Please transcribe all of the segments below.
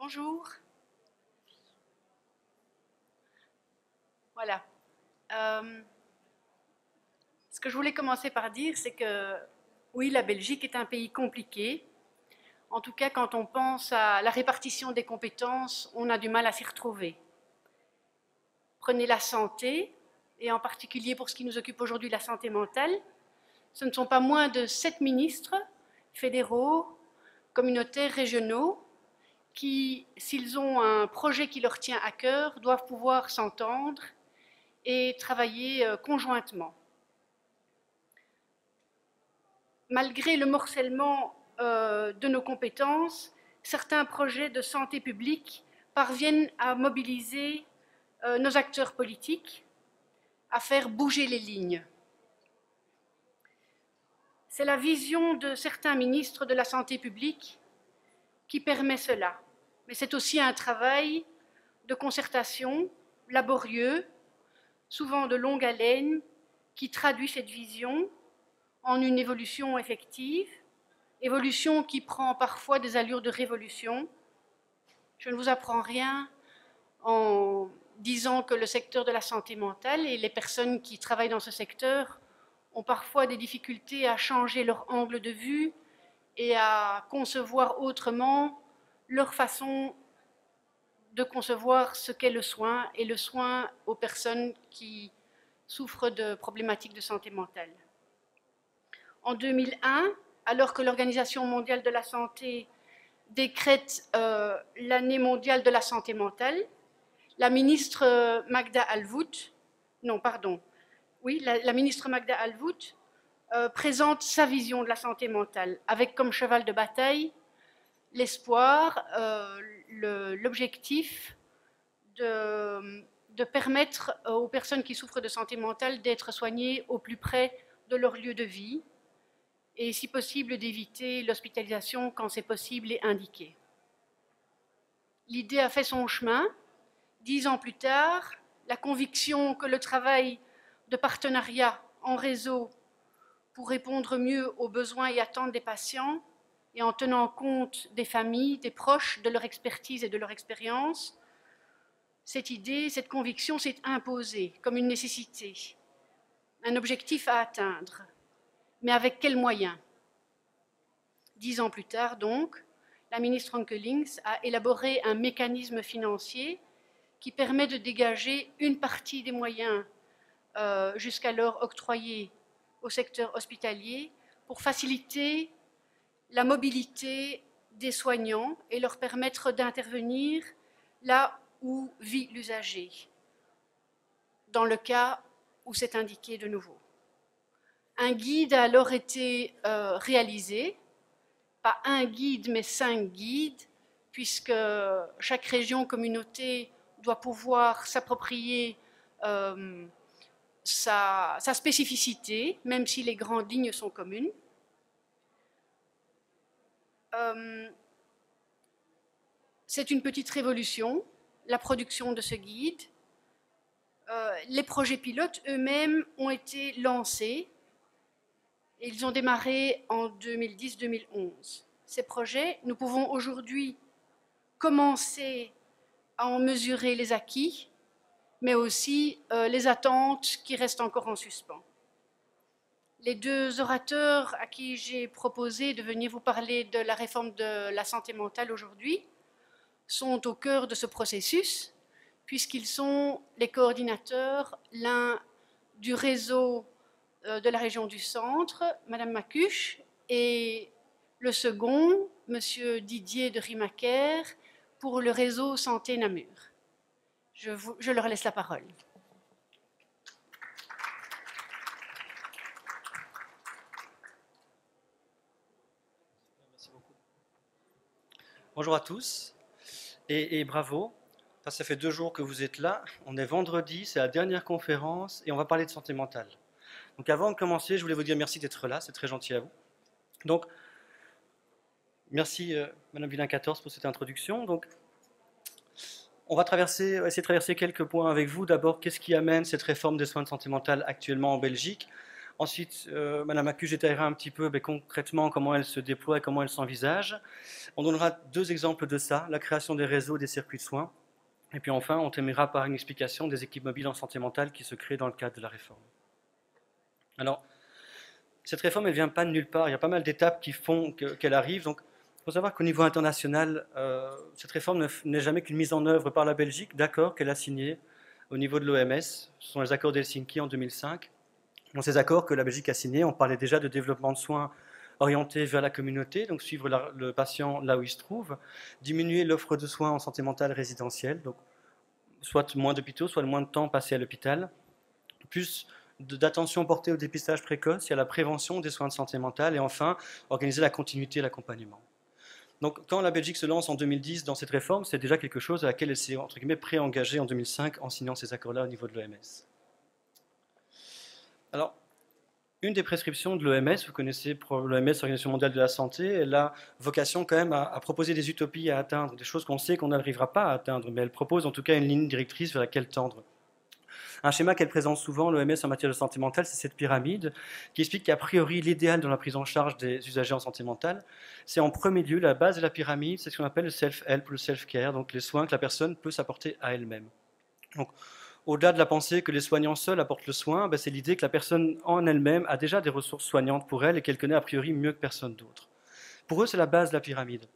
Bonjour. Voilà. Ce que je voulais commencer par dire, c'est que oui, la Belgique est un pays compliqué. En tout cas, quand on pense à la répartition des compétences, on a du mal à s'y retrouver. Prenez la santé, et en particulier pour ce qui nous occupe aujourd'hui, la santé mentale. Ce ne sont pas moins de 7 ministres fédéraux, communautaires, régionaux, qui, s'ils ont un projet qui leur tient à cœur, doivent pouvoir s'entendre et travailler conjointement. Malgré le morcellement de nos compétences, certains projets de santé publique parviennent à mobiliser nos acteurs politiques, à faire bouger les lignes. C'est la vision de certains ministres de la santé publique qui permet cela. Mais c'est aussi un travail de concertation laborieux, souvent de longue haleine, qui traduit cette vision en une évolution effective, évolution qui prend parfois des allures de révolution. Je ne vous apprends rien en disant que le secteur de la santé mentale et les personnes qui travaillent dans ce secteur ont parfois des difficultés à changer leur angle de vue et à concevoir autrement leur façon de concevoir ce qu'est le soin et le soin aux personnes qui souffrent de problématiques de santé mentale. En 2001, alors que l'Organisation mondiale de la santé décrète l'année mondiale de la santé mentale, la ministre Magda Alvoet, la ministre Magda Alvoet présente sa vision de la santé mentale, avec comme cheval de bataille l'espoir, l'objectif de permettre aux personnes qui souffrent de santé mentale d'être soignées au plus près de leur lieu de vie et, si possible, d'éviter l'hospitalisation quand c'est possible et indiqué. L'idée a fait son chemin. 10 ans plus tard, la conviction que le travail de partenariat en réseau pour répondre mieux aux besoins et attentes des patients et en tenant compte des familles, des proches, de leur expertise et de leur expérience, cette idée, cette conviction s'est imposée comme une nécessité, un objectif à atteindre. Mais avec quels moyens? 10 ans plus tard, donc, la ministre Anke Links a élaboré un mécanisme financier qui permet de dégager une partie des moyens jusqu'alors octroyés au secteur hospitalier pour faciliter la mobilité des soignants et leur permettre d'intervenir là où vit l'usager, dans le cas où c'est indiqué de nouveau. Un guide a alors été réalisé, pas un guide mais 5 guides, puisque chaque région, communauté doit pouvoir s'approprier sa spécificité, même si les grandes lignes sont communes. C'est une petite révolution, la production de ce guide. Les projets pilotes eux-mêmes ont été lancés. Ils ont démarré en 2010-2011. Ces projets, nous pouvons aujourd'hui commencer à en mesurer les acquis, mais aussi les attentes qui restent encore en suspens. Les 2 orateurs à qui j'ai proposé de venir vous parler de la réforme de la santé mentale aujourd'hui sont au cœur de ce processus, puisqu'ils sont les coordinateurs, l'un du réseau de la région du Centre, Madame Macuche, et le second, Monsieur Didier de Rimaker, pour le réseau Santé Namur. Je leur laisse la parole. Merci beaucoup. Bonjour à tous et bravo. Ça fait 2 jours que vous êtes là. On est vendredi, c'est la dernière conférence et on va parler de santé mentale. Donc avant de commencer, je voulais vous dire merci d'être là, c'est très gentil à vous. Donc, merci Madame Villain-14 pour cette introduction. Donc, on va essayer de traverser quelques points avec vous. D'abord, qu'est-ce qui amène cette réforme des soins de santé mentale actuellement en Belgique? Ensuite, Madame Acu détaillera un petit peu concrètement comment elle se déploie et comment elle s'envisage. On donnera 2 exemples de ça, la création des réseaux, des circuits de soins. Et puis enfin, on terminera par une explication des équipes mobiles en santé mentale qui se créent dans le cadre de la réforme. Alors, cette réforme, elle ne vient pas de nulle part. Il y a pas mal d'étapes qui font qu'elle arrive. Donc, il faut savoir qu'au niveau international, cette réforme n'est jamais qu'une mise en œuvre par la Belgique d'accords qu'elle a signés au niveau de l'OMS. Ce sont les accords d'Helsinki en 2005. Dans ces accords que la Belgique a signés, on parlait déjà de développement de soins orientés vers la communauté, donc suivre le patient là où il se trouve, diminuer l'offre de soins en santé mentale résidentielle, donc soit moins d'hôpitaux, soit moins de temps passé à l'hôpital, plus d'attention portée au dépistage précoce et à la prévention des soins de santé mentale, et enfin, organiser la continuité et l'accompagnement. Donc, quand la Belgique se lance en 2010 dans cette réforme, c'est déjà quelque chose à laquelle elle s'est, entre guillemets, pré-engagée en 2005 en signant ces accords-là au niveau de l'OMS. Alors, une des prescriptions de l'OMS, vous connaissez l'OMS, l'Organisation mondiale de la santé, elle a vocation quand même à proposer des utopies à atteindre, des choses qu'on sait qu'on n'arrivera pas à atteindre, mais elle propose en tout cas une ligne directrice vers laquelle tendre. Un schéma qu'elle présente souvent, l'OMS, en matière de santé mentale, c'est cette pyramide qui explique qu'a priori, l'idéal dans la prise en charge des usagers en santé mentale, c'est en premier lieu, la base de la pyramide, c'est ce qu'on appelle le self-help ou le self-care, donc les soins que la personne peut s'apporter à elle-même. Donc, au-delà de la pensée que les soignants seuls apportent le soin, c'est l'idée que la personne en elle-même a déjà des ressources soignantes pour elle et qu'elle connaît a priori mieux que personne d'autre. Pour eux, c'est la base de la pyramide.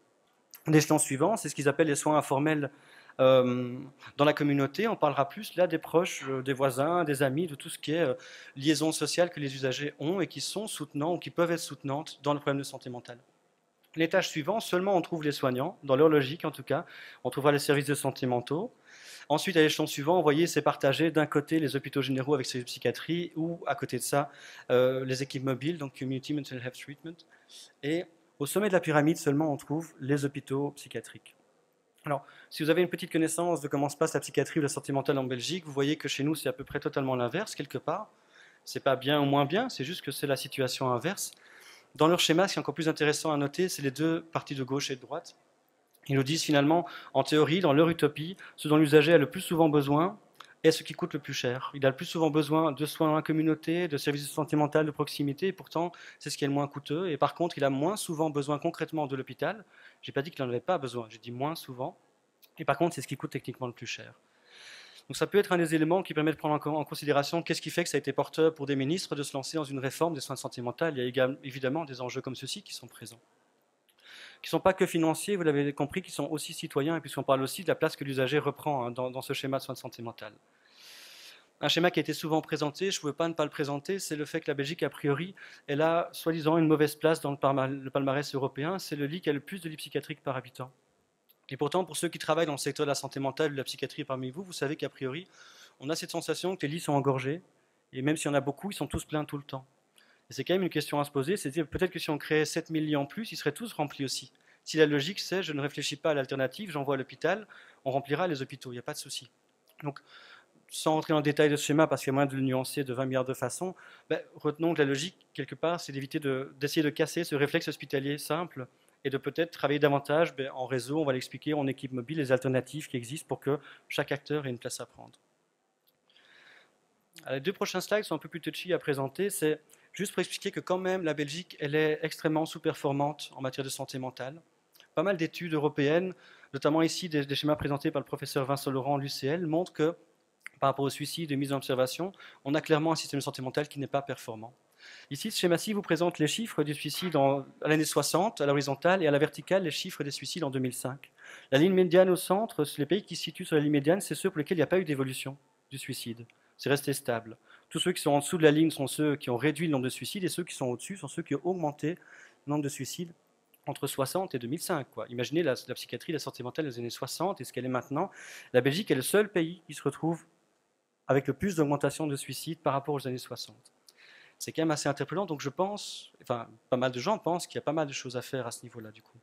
L'échelon suivant, c'est ce qu'ils appellent les soins informels dans la communauté. On parlera plus là des proches, des voisins, des amis, de tout ce qui est liaison sociale que les usagers ont et qui sont soutenants ou qui peuvent être soutenantes dans le problème de santé mentale. L'étage suivant, seulement on trouve les soignants, dans leur logique en tout cas, on trouvera les services de santé mentaux. Ensuite, à l'échelon suivant, vous voyez, c'est partagé d'un côté les hôpitaux généraux avec services de psychiatrie ou à côté de ça, les équipes mobiles, donc Community Mental Health Treatment. Et au sommet de la pyramide seulement, on trouve les hôpitaux psychiatriques. Alors, si vous avez une petite connaissance de comment se passe la psychiatrie ou la santé mentale en Belgique, vous voyez que chez nous, c'est à peu près totalement l'inverse, quelque part. C'est pas bien ou moins bien, c'est juste que c'est la situation inverse. Dans leur schéma, ce qui est encore plus intéressant à noter, c'est les 2 parties de gauche et de droite. Ils nous disent finalement, en théorie, dans leur utopie, ce dont l'usager a le plus souvent besoin est ce qui coûte le plus cher. Il a le plus souvent besoin de soins dans la communauté, de services de santé mentale de proximité, et pourtant, c'est ce qui est le moins coûteux. Et par contre, il a moins souvent besoin concrètement de l'hôpital. Je n'ai pas dit qu'il n'en avait pas besoin, j'ai dit moins souvent. Et par contre, c'est ce qui coûte techniquement le plus cher. Donc ça peut être un des éléments qui permet de prendre en considération qu'est-ce qui fait que ça a été porteur pour des ministres de se lancer dans une réforme des soins de santé mentale. Il y a évidemment des enjeux comme ceux-ci qui sont présents, qui ne sont pas que financiers, vous l'avez compris, qui sont aussi citoyens, et puisqu'on parle aussi de la place que l'usager reprend dans ce schéma de soins de santé mentale. Un schéma qui a été souvent présenté, je ne pouvais pas ne pas le présenter, c'est le fait que la Belgique, a priori, elle a soi-disant une mauvaise place dans le palmarès européen. C'est le lit qui a le plus de lits psychiatriques par habitant. Et pourtant, pour ceux qui travaillent dans le secteur de la santé mentale ou de la psychiatrie parmi vous, vous savez qu'a priori, on a cette sensation que les lits sont engorgés, et même s'il y en a beaucoup, ils sont tous pleins tout le temps. Et c'est quand même une question à se poser, c'est-à-dire peut-être que si on créait 7000 lits en plus, ils seraient tous remplis aussi. Si la logique c'est, je ne réfléchis pas à l'alternative, j'envoie à l'hôpital, on remplira les hôpitaux, il n'y a pas de souci. Donc, sans rentrer dans le détail de ce schéma, parce qu'il y a moyen de le nuancer de 20 milliards de façons, retenons que la logique, quelque part, c'est d'essayer de casser ce réflexe hospitalier simple et de peut-être travailler davantage en réseau, on va l'expliquer, en équipe mobile, les alternatives qui existent pour que chaque acteur ait une place à prendre. Alors, les 2 prochains slides sont un peu plus touchy à présenter, c'est juste pour expliquer que quand même la Belgique, elle est extrêmement sous-performante en matière de santé mentale. Pas mal d'études européennes, notamment ici des schémas présentés par le professeur Vincent Laurent, l'UCL, montrent que par rapport au suicide et mise en observation, on a clairement un système de santé mentale qui n'est pas performant. Ici, ce schéma-ci vous présente les chiffres du suicide à l'année 60, à l'horizontale, et à la verticale, les chiffres des suicides en 2005. La ligne médiane au centre, les pays qui se situent sur la ligne médiane, c'est ceux pour lesquels il n'y a pas eu d'évolution du suicide. C'est resté stable. Tous ceux qui sont en dessous de la ligne sont ceux qui ont réduit le nombre de suicides, et ceux qui sont au-dessus sont ceux qui ont augmenté le nombre de suicides entre 60 et 2005. Imaginez la psychiatrie, la santé mentale des années 60 et ce qu'elle est maintenant. La Belgique est le seul pays qui se retrouve avec le plus d'augmentation de suicides par rapport aux années 60. C'est quand même assez interpellant, donc je pense, enfin, pas mal de gens pensent qu'il y a pas mal de choses à faire à ce niveau-là, du coup.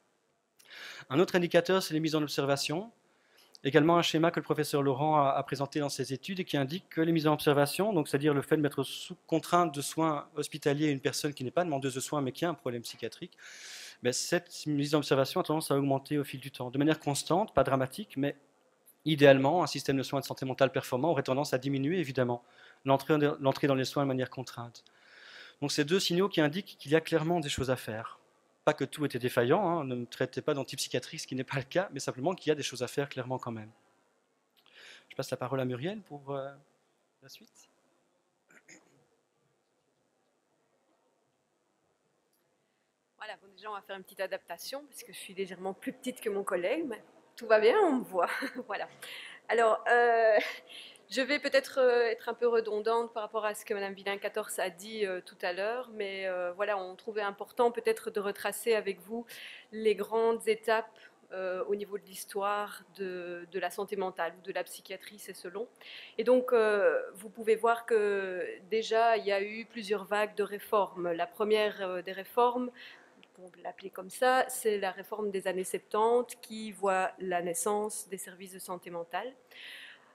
Un autre indicateur, c'est les mises en observation. Également un schéma que le professeur Laurent a présenté dans ses études et qui indique que les mises en observation, donc c'est-à-dire le fait de mettre sous contrainte de soins hospitaliers une personne qui n'est pas demandeuse de soins mais qui a un problème psychiatrique, cette mise en observation a tendance à augmenter au fil du temps, de manière constante, pas dramatique, mais idéalement, un système de soins de santé mentale performant aurait tendance à diminuer, évidemment, l'entrée dans les soins de manière contrainte. Donc c'est deux signaux qui indiquent qu'il y a clairement des choses à faire. Pas que tout était défaillant, hein, ne me traitez pas d'antipsychiatrie, ce qui n'est pas le cas, mais simplement qu'il y a des choses à faire clairement quand même. Je passe la parole à Muriel pour la suite. Voilà, bon, déjà on va faire une petite adaptation parce que je suis légèrement plus petite que mon collègue, mais tout va bien, on me voit. Voilà. Alors, je vais peut-être être un peu redondante par rapport à ce que Madame Villain-14 a dit tout à l'heure, mais voilà, on trouvait important peut-être de retracer avec vous les grandes étapes au niveau de l'histoire de la santé mentale ou de la psychiatrie, c'est selon. Et donc, vous pouvez voir que déjà, il y a eu plusieurs vagues de réformes. La première des réformes, pour l'appeler comme ça, c'est la réforme des années 70 qui voit la naissance des services de santé mentale.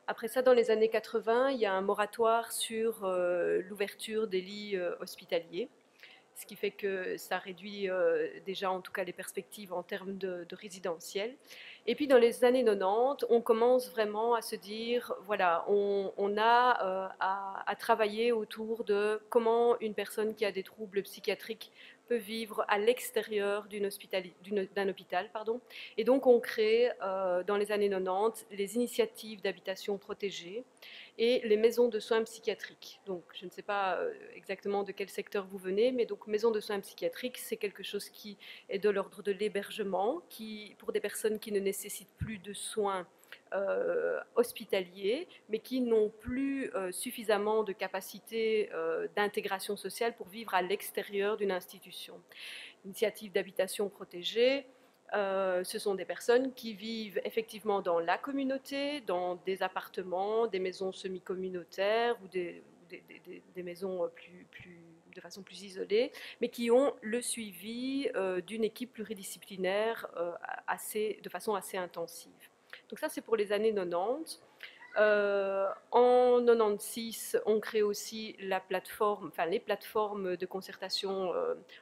Après ça, dans les années 80, il y a un moratoire sur l'ouverture des lits hospitaliers, ce qui fait que ça réduit déjà en tout cas les perspectives en termes de résidentiel. Et puis dans les années 90, on commence vraiment à se dire, voilà, on a à travailler autour de comment une personne qui a des troubles psychiatriques peut vivre à l'extérieur d'un hôpital. Pardon. Et donc on crée dans les années 90 les initiatives d'habitation protégée et les maisons de soins psychiatriques. Donc je ne sais pas exactement de quel secteur vous venez, mais donc maison de soins psychiatriques, c'est quelque chose qui est de l'ordre de l'hébergement, qui pour des personnes qui ne nécessitent plus de soins hospitaliers, mais qui n'ont plus suffisamment de capacité d'intégration sociale pour vivre à l'extérieur d'une institution. Initiative d'habitation protégée, ce sont des personnes qui vivent effectivement dans la communauté, dans des appartements, des maisons semi-communautaires ou des maisons de façon plus isolée, mais qui ont le suivi d'une équipe pluridisciplinaire de façon assez intensive. Donc ça, c'est pour les années 90. En 96, on crée aussi les plateformes de concertation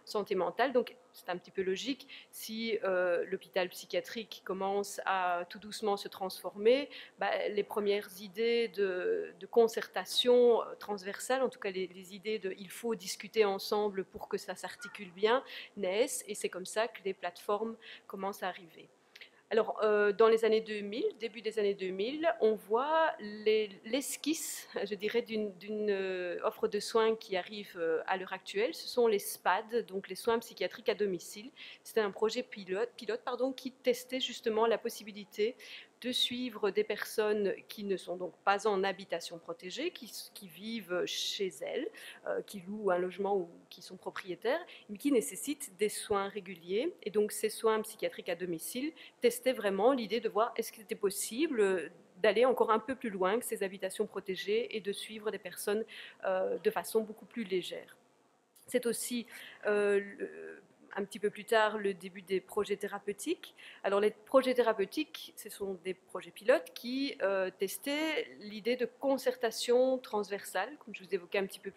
santé mentale. Donc c'est un petit peu logique. Si l'hôpital psychiatrique commence à tout doucement se transformer, les premières idées de concertation transversale, en tout cas les idées de il faut discuter ensemble pour que ça s'articule bien, naissent. Et c'est comme ça que les plateformes commencent à arriver. Alors, dans les années 2000, début des années 2000, on voit l'esquisse, je dirais, d'une offre de soins qui arrive à l'heure actuelle. Ce sont les SPAD, donc les soins psychiatriques à domicile. C'était un projet pilote qui testait justement la possibilité de suivre des personnes qui ne sont donc pas en habitation protégée, qui vivent chez elles, qui louent un logement ou qui sont propriétaires, mais qui nécessitent des soins réguliers. Et donc ces soins psychiatriques à domicile testaient vraiment l'idée de voir est-ce qu'il était possible d'aller encore un peu plus loin que ces habitations protégées et de suivre des personnes de façon beaucoup plus légère. C'est aussi un petit peu plus tard le début des projets thérapeutiques. Alors les projets thérapeutiques, ce sont des projets pilotes qui testaient l'idée de concertation transversale, comme je vous évoquais un petit peu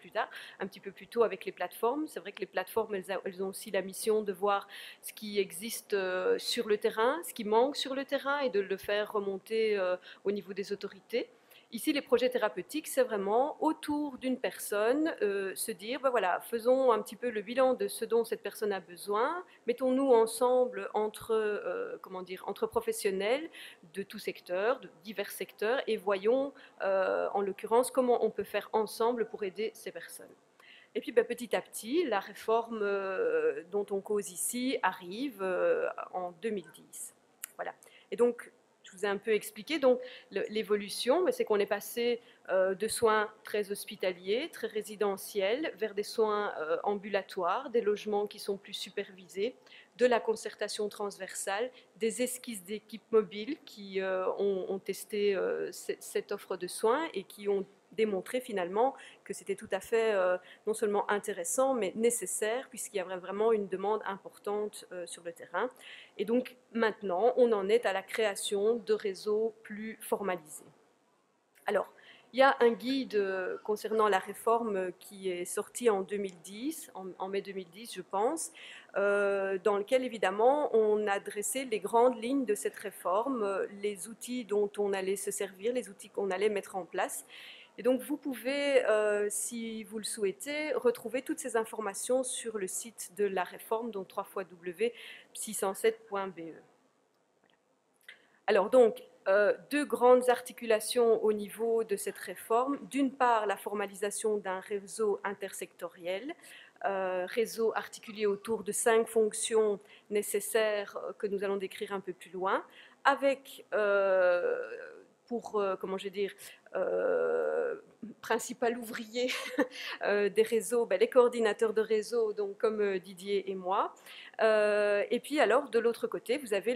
plus tôt avec les plateformes. C'est vrai que les plateformes, elles ont aussi la mission de voir ce qui existe sur le terrain, ce qui manque sur le terrain et de le faire remonter au niveau des autorités. Ici, les projets thérapeutiques, c'est vraiment autour d'une personne, se dire, voilà, faisons un petit peu le bilan de ce dont cette personne a besoin, mettons-nous ensemble entre professionnels de tout secteur, de divers secteurs, et voyons, en l'occurrence, comment on peut faire ensemble pour aider ces personnes. Et puis petit à petit, la réforme dont on cause ici arrive en 2010. Voilà. Et donc, je vous ai un peu expliqué donc l'évolution, c'est qu'on est passé de soins très hospitaliers, très résidentiels, vers des soins ambulatoires, des logements qui sont plus supervisés, de la concertation transversale, des esquisses d'équipes mobiles qui ont testé cette offre de soins et qui ont démontré finalement que c'était tout à fait non seulement intéressant mais nécessaire puisqu'il y avait vraiment une demande importante sur le terrain. Et donc maintenant, on en est à la création de réseaux plus formalisés. Alors, il y a un guide concernant la réforme qui est sorti en 2010, en mai 2010 je pense, dans lequel évidemment on a dressé les grandes lignes de cette réforme, les outils dont on allait se servir, les outils qu'on allait mettre en place. Et donc vous pouvez, si vous le souhaitez, retrouver toutes ces informations sur le site de la réforme, donc www.psy107.be. Alors donc, deux grandes articulations au niveau de cette réforme. D'une part, la formalisation d'un réseau intersectoriel, réseau articulé autour de 5 fonctions nécessaires que nous allons décrire un peu plus loin, avec, comment je vais dire, principal ouvrier des réseaux, les coordinateurs de réseau, donc comme Didier et moi. Et puis alors, de l'autre côté, vous avez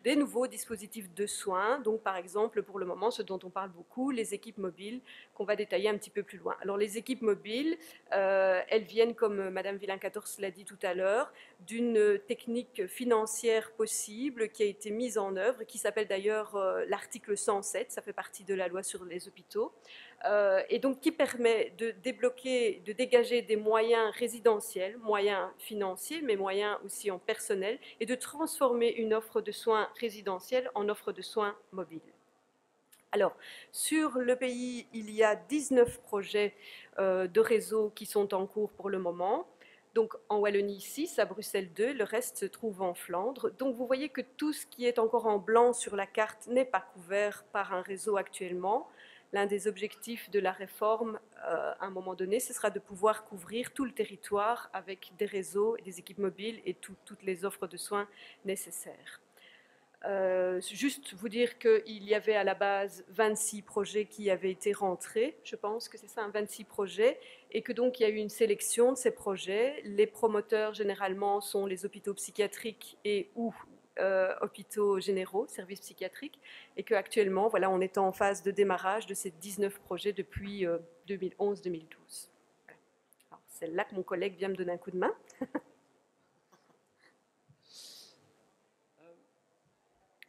des nouveaux dispositifs de soins, donc par exemple, pour le moment, ce dont on parle beaucoup, les équipes mobiles, qu'on va détailler un petit peu plus loin. Alors les équipes mobiles, elles viennent, comme Madame Villain-Quatorze l'a dit tout à l'heure, d'une technique financière possible qui a été mise en œuvre, qui s'appelle d'ailleurs l'article 107, ça fait partie de la loi sur les hôpitaux, et donc qui permet de débloquer, de dégager des moyens résidentiels, moyens financiers, mais moyens aussi en personnel, et de transformer une offre de soins résidentielle en offre de soins mobile. Alors, sur le pays, il y a 19 projets de réseau qui sont en cours pour le moment. Donc en Wallonie 6, à Bruxelles 2, le reste se trouve en Flandre. Donc vous voyez que tout ce qui est encore en blanc sur la carte n'est pas couvert par un réseau actuellement. L'un des objectifs de la réforme, à un moment donné, ce sera de pouvoir couvrir tout le territoire avec des réseaux, des équipes mobiles et toutes les offres de soins nécessaires. Juste vous dire qu'il y avait à la base 26 projets qui avaient été rentrés, je pense que c'est ça, 26 projets, et que donc il y a eu une sélection de ces projets. Les promoteurs généralement sont les hôpitaux psychiatriques et ou hôpitaux généraux, services psychiatriques, et qu'actuellement, voilà, on est en phase de démarrage de ces 19 projets depuis 2011-2012. C'est là que mon collègue vient me donner un coup de main.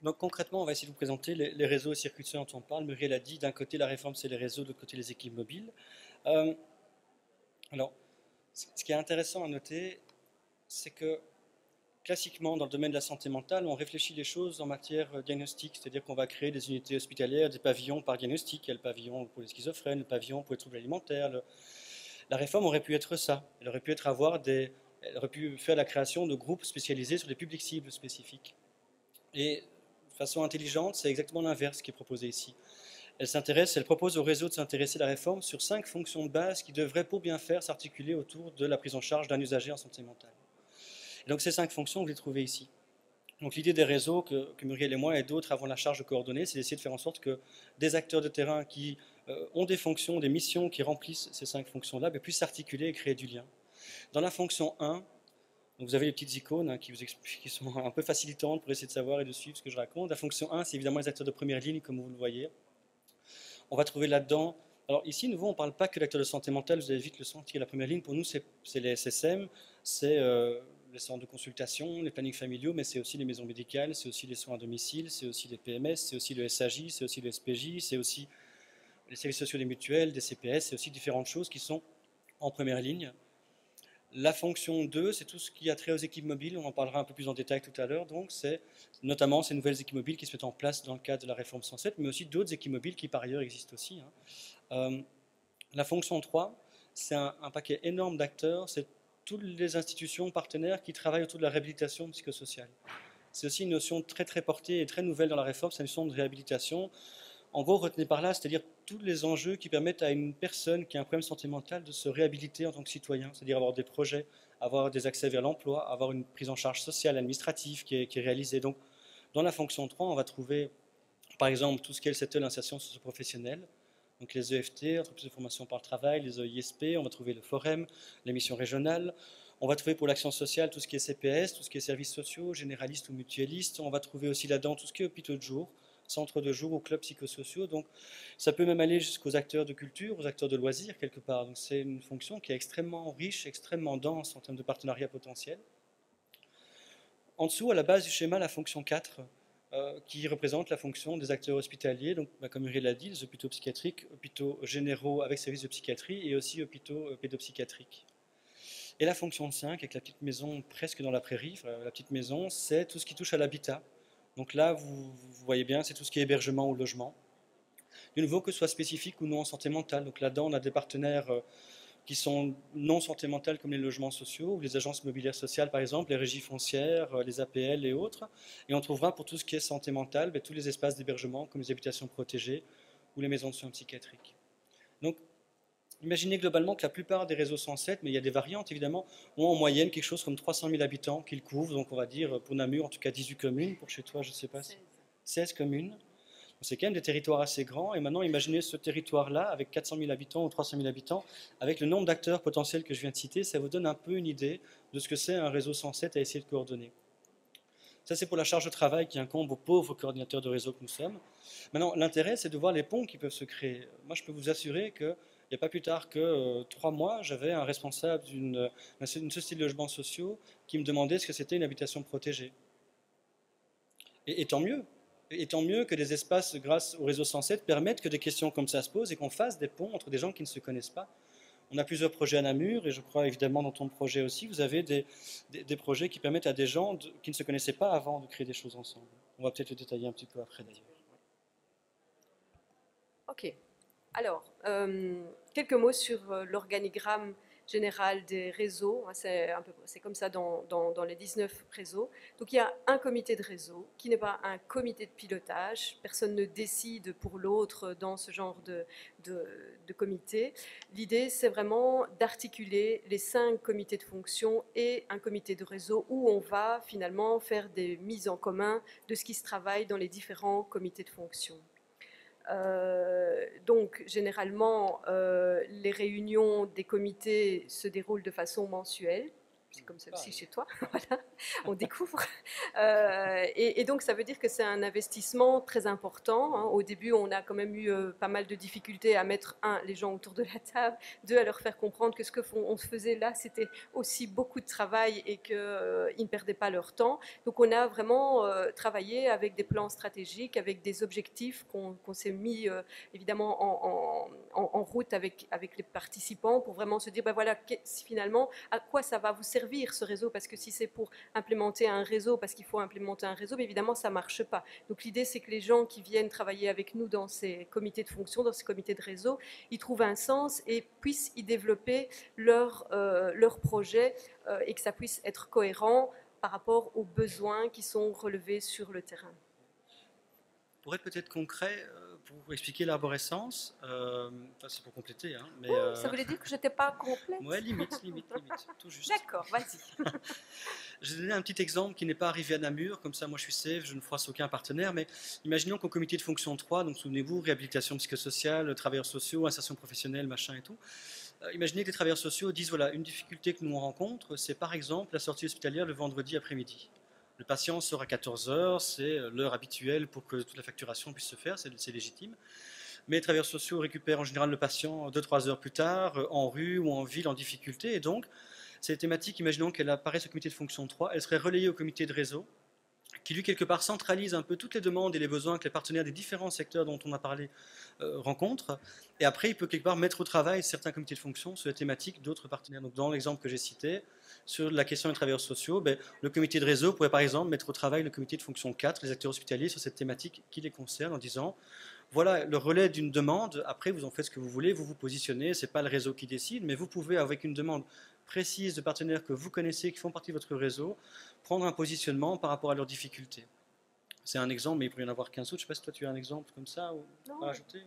Donc concrètement, on va essayer de vous présenter les réseaux et circuits de soins dont on parle. Muriel a dit, d'un côté la réforme c'est les réseaux, de l'autre côté les équipes mobiles. Alors, ce qui est intéressant à noter, c'est que classiquement, dans le domaine de la santé mentale, on réfléchit les choses en matière diagnostique, c'est-à-dire qu'on va créer des unités hospitalières, des pavillons par diagnostic. Il y a le pavillon pour les schizophrènes, le pavillon pour les troubles alimentaires. La réforme aurait pu être ça. Elle aurait pu elle aurait pu faire la création de groupes spécialisés sur des publics cibles spécifiques. Et de façon intelligente, c'est exactement l'inverse qui est proposé ici. Elle propose au réseau de s'intéresser à la réforme sur 5 fonctions de base qui devraient, pour bien faire, s'articuler autour de la prise en charge d'un usager en santé mentale. Et donc ces 5 fonctions, vous les trouvez ici. Donc l'idée des réseaux que Muriel et moi et d'autres avons la charge de coordonner, c'est d'essayer de faire en sorte que des acteurs de terrain qui ont des fonctions, des missions qui remplissent ces 5 fonctions-là, puissent s'articuler et créer du lien. Dans la fonction 1, donc vous avez les petites icônes qui sont un peu facilitantes pour essayer de savoir et de suivre ce que je raconte. La fonction 1, c'est évidemment les acteurs de première ligne, comme vous le voyez. On va trouver là-dedans... Alors ici, nouveau, on ne parle pas que d'acteurs de santé mentale, vous allez vite le sentir, la première ligne, pour nous, c'est les SSM, c'est les centres de consultation, les plannings familiaux, mais c'est aussi les maisons médicales, c'est aussi les soins à domicile, c'est aussi les PMS, c'est aussi le SAJ, c'est aussi le SPJ, c'est aussi les services sociaux des mutuelles, des CPS, c'est aussi différentes choses qui sont en première ligne. La fonction 2, c'est tout ce qui a trait aux équipes mobiles, on en parlera un peu plus en détail tout à l'heure, donc c'est notamment ces nouvelles équipes mobiles qui se mettent en place dans le cadre de la réforme 107, mais aussi d'autres équipes mobiles qui par ailleurs existent aussi. La fonction 3, c'est un paquet énorme d'acteurs, c'est toutes les institutions partenaires qui travaillent autour de la réhabilitation psychosociale. C'est aussi une notion très très portée et très nouvelle dans la réforme, c'est une notion de réhabilitation. En gros, retenez par là, c'est-à-dire tous les enjeux qui permettent à une personne qui a un problème de santé mentale de se réhabiliter en tant que citoyen, c'est-à-dire avoir des projets, avoir des accès vers l'emploi, avoir une prise en charge sociale, administrative qui est réalisée. Donc, dans la fonction 3, on va trouver, par exemple, tout ce qui est le settle insertion socio-professionnelle, donc les EFT, entreprises de formation par le travail, les EISP, on va trouver le FOREM, les missions régionales. On va trouver pour l'action sociale tout ce qui est CPS, tout ce qui est services sociaux, généralistes ou mutualistes. On va trouver aussi là-dedans tout ce qui est hôpitaux de jour, centres de jour ou clubs psychosociaux. Donc ça peut même aller jusqu'aux acteurs de culture, aux acteurs de loisirs quelque part. Donc c'est une fonction qui est extrêmement riche, extrêmement dense en termes de partenariat potentiel. En dessous, à la base du schéma, la fonction 4, qui représente la fonction des acteurs hospitaliers, donc comme Muriel l'a dit, les hôpitaux psychiatriques, hôpitaux généraux avec services de psychiatrie et aussi hôpitaux pédopsychiatriques. Et la fonction 5, avec la petite maison presque dans la prairie, la petite maison, c'est tout ce qui touche à l'habitat. Donc là, vous voyez bien, c'est tout ce qui est hébergement ou logement. De nouveau, que ce soit spécifique ou non en santé mentale. Donc là-dedans, on a des partenaires qui sont non santé mentale comme les logements sociaux, ou les agences immobilières sociales par exemple, les régies foncières, les APL et autres. Et on trouvera pour tout ce qui est santé mentale, tous les espaces d'hébergement comme les habitations protégées ou les maisons de soins psychiatriques. Donc imaginez globalement que la plupart des réseaux 107, mais il y a des variantes évidemment, ont en moyenne quelque chose comme 300 000 habitants qu'ils couvrent. Donc on va dire pour Namur en tout cas 18 communes, pour chez toi je ne sais pas, 16 communes. C'est quand même des territoires assez grands. Et maintenant, imaginez ce territoire-là avec 400 000 habitants ou 300 000 habitants, avec le nombre d'acteurs potentiels que je viens de citer, ça vous donne un peu une idée de ce que c'est un réseau 107 à essayer de coordonner. Ça, c'est pour la charge de travail qui incombe aux pauvres coordinateurs de réseau que nous sommes. Maintenant, l'intérêt, c'est de voir les ponts qui peuvent se créer. Moi, je peux vous assurer qu'il n'y a pas plus tard que 3 mois, j'avais un responsable d'une société de logements sociaux qui me demandait ce que c'était une habitation protégée. Et tant mieux. Et tant mieux que des espaces, grâce au réseau 107, permettent que des questions comme ça se posent et qu'on fasse des ponts entre des gens qui ne se connaissent pas. On a plusieurs projets à Namur, et je crois évidemment dans ton projet aussi, vous avez des projets qui permettent à des gens qui ne se connaissaient pas avant de créer des choses ensemble. On va peut-être le détailler un petit peu après d'ailleurs. Ok. Alors, quelques mots sur l'organigramme général des réseaux. C'est comme ça dans les 19 réseaux. Donc il y a un comité de réseau qui n'est pas un comité de pilotage. Personne ne décide pour l'autre dans ce genre de comité. L'idée, c'est vraiment d'articuler les 5 comités de fonction et un comité de réseau où on va finalement faire des mises en commun de ce qui se travaille dans les différents comités de fonction. Donc, généralement, les réunions des comités se déroulent de façon mensuelle. C'est comme celle-ci chez toi, voilà, on découvre. Et donc, ça veut dire que c'est un investissement très important. Hein. Au début, on a quand même eu pas mal de difficultés à mettre, les gens autour de la table, à leur faire comprendre que ce qu'on faisait là, c'était aussi beaucoup de travail et qu'ils ne perdaient pas leur temps. Donc, on a vraiment travaillé avec des plans stratégiques, avec des objectifs qu'on s'est mis évidemment en route avec les participants pour vraiment se dire, ben voilà, finalement, à quoi ça va vous servir ce réseau, parce que si c'est pour implémenter un réseau, parce qu'il faut implémenter un réseau, mais évidemment ça ne marche pas. Donc l'idée, c'est que les gens qui viennent travailler avec nous dans ces comités de fonction, dans ces comités de réseau, ils trouvent un sens et puissent y développer leur projet et que ça puisse être cohérent par rapport aux besoins qui sont relevés sur le terrain. Pour être peut-être concret, pour expliquer l'arborescence, c'est pour compléter. Hein, mais, ça voulait dire que je n'étais pas complète. Ouais, limite, tout juste. D'accord, vas-y. Je vais donner un petit exemple qui n'est pas arrivé à Namur, comme ça moi je suis safe, je ne froisse aucun partenaire, mais imaginons qu'au comité de fonction 3, donc souvenez-vous, réhabilitation psychosociale, travailleurs sociaux, insertion professionnelle, machin et tout, imaginez que les travailleurs sociaux disent, voilà, une difficulté que nous on rencontre, c'est par exemple la sortie hospitalière le vendredi après-midi. Le patient sort à 14 h, c'est l'heure habituelle pour que toute la facturation puisse se faire, c'est légitime. Mais les travailleurs sociaux récupèrent en général le patient 2-3 heures plus tard, en rue ou en ville, en difficulté. Et donc, ces thématiques, imaginons qu'elle apparaisse au comité de fonction 3, elle serait relayée au comité de réseau, qui lui, quelque part, centralise un peu toutes les demandes et les besoins que les partenaires des différents secteurs dont on a parlé rencontrent. Et après, il peut quelque part mettre au travail certains comités de fonction sur les thématiques d'autres partenaires. Donc, dans l'exemple que j'ai cité, sur la question des travailleurs sociaux, le comité de réseau pourrait par exemple mettre au travail le comité de fonction 4, les acteurs hospitaliers, sur cette thématique qui les concerne, en disant voilà le relais d'une demande, après vous en faites ce que vous voulez, vous vous positionnez, ce n'est pas le réseau qui décide, mais vous pouvez, avec une demande précise de partenaires que vous connaissez, qui font partie de votre réseau, prendre un positionnement par rapport à leurs difficultés. C'est un exemple, mais il pourrait y en avoir 15 autres. Je ne sais pas si toi tu as un exemple comme ça à rajouter.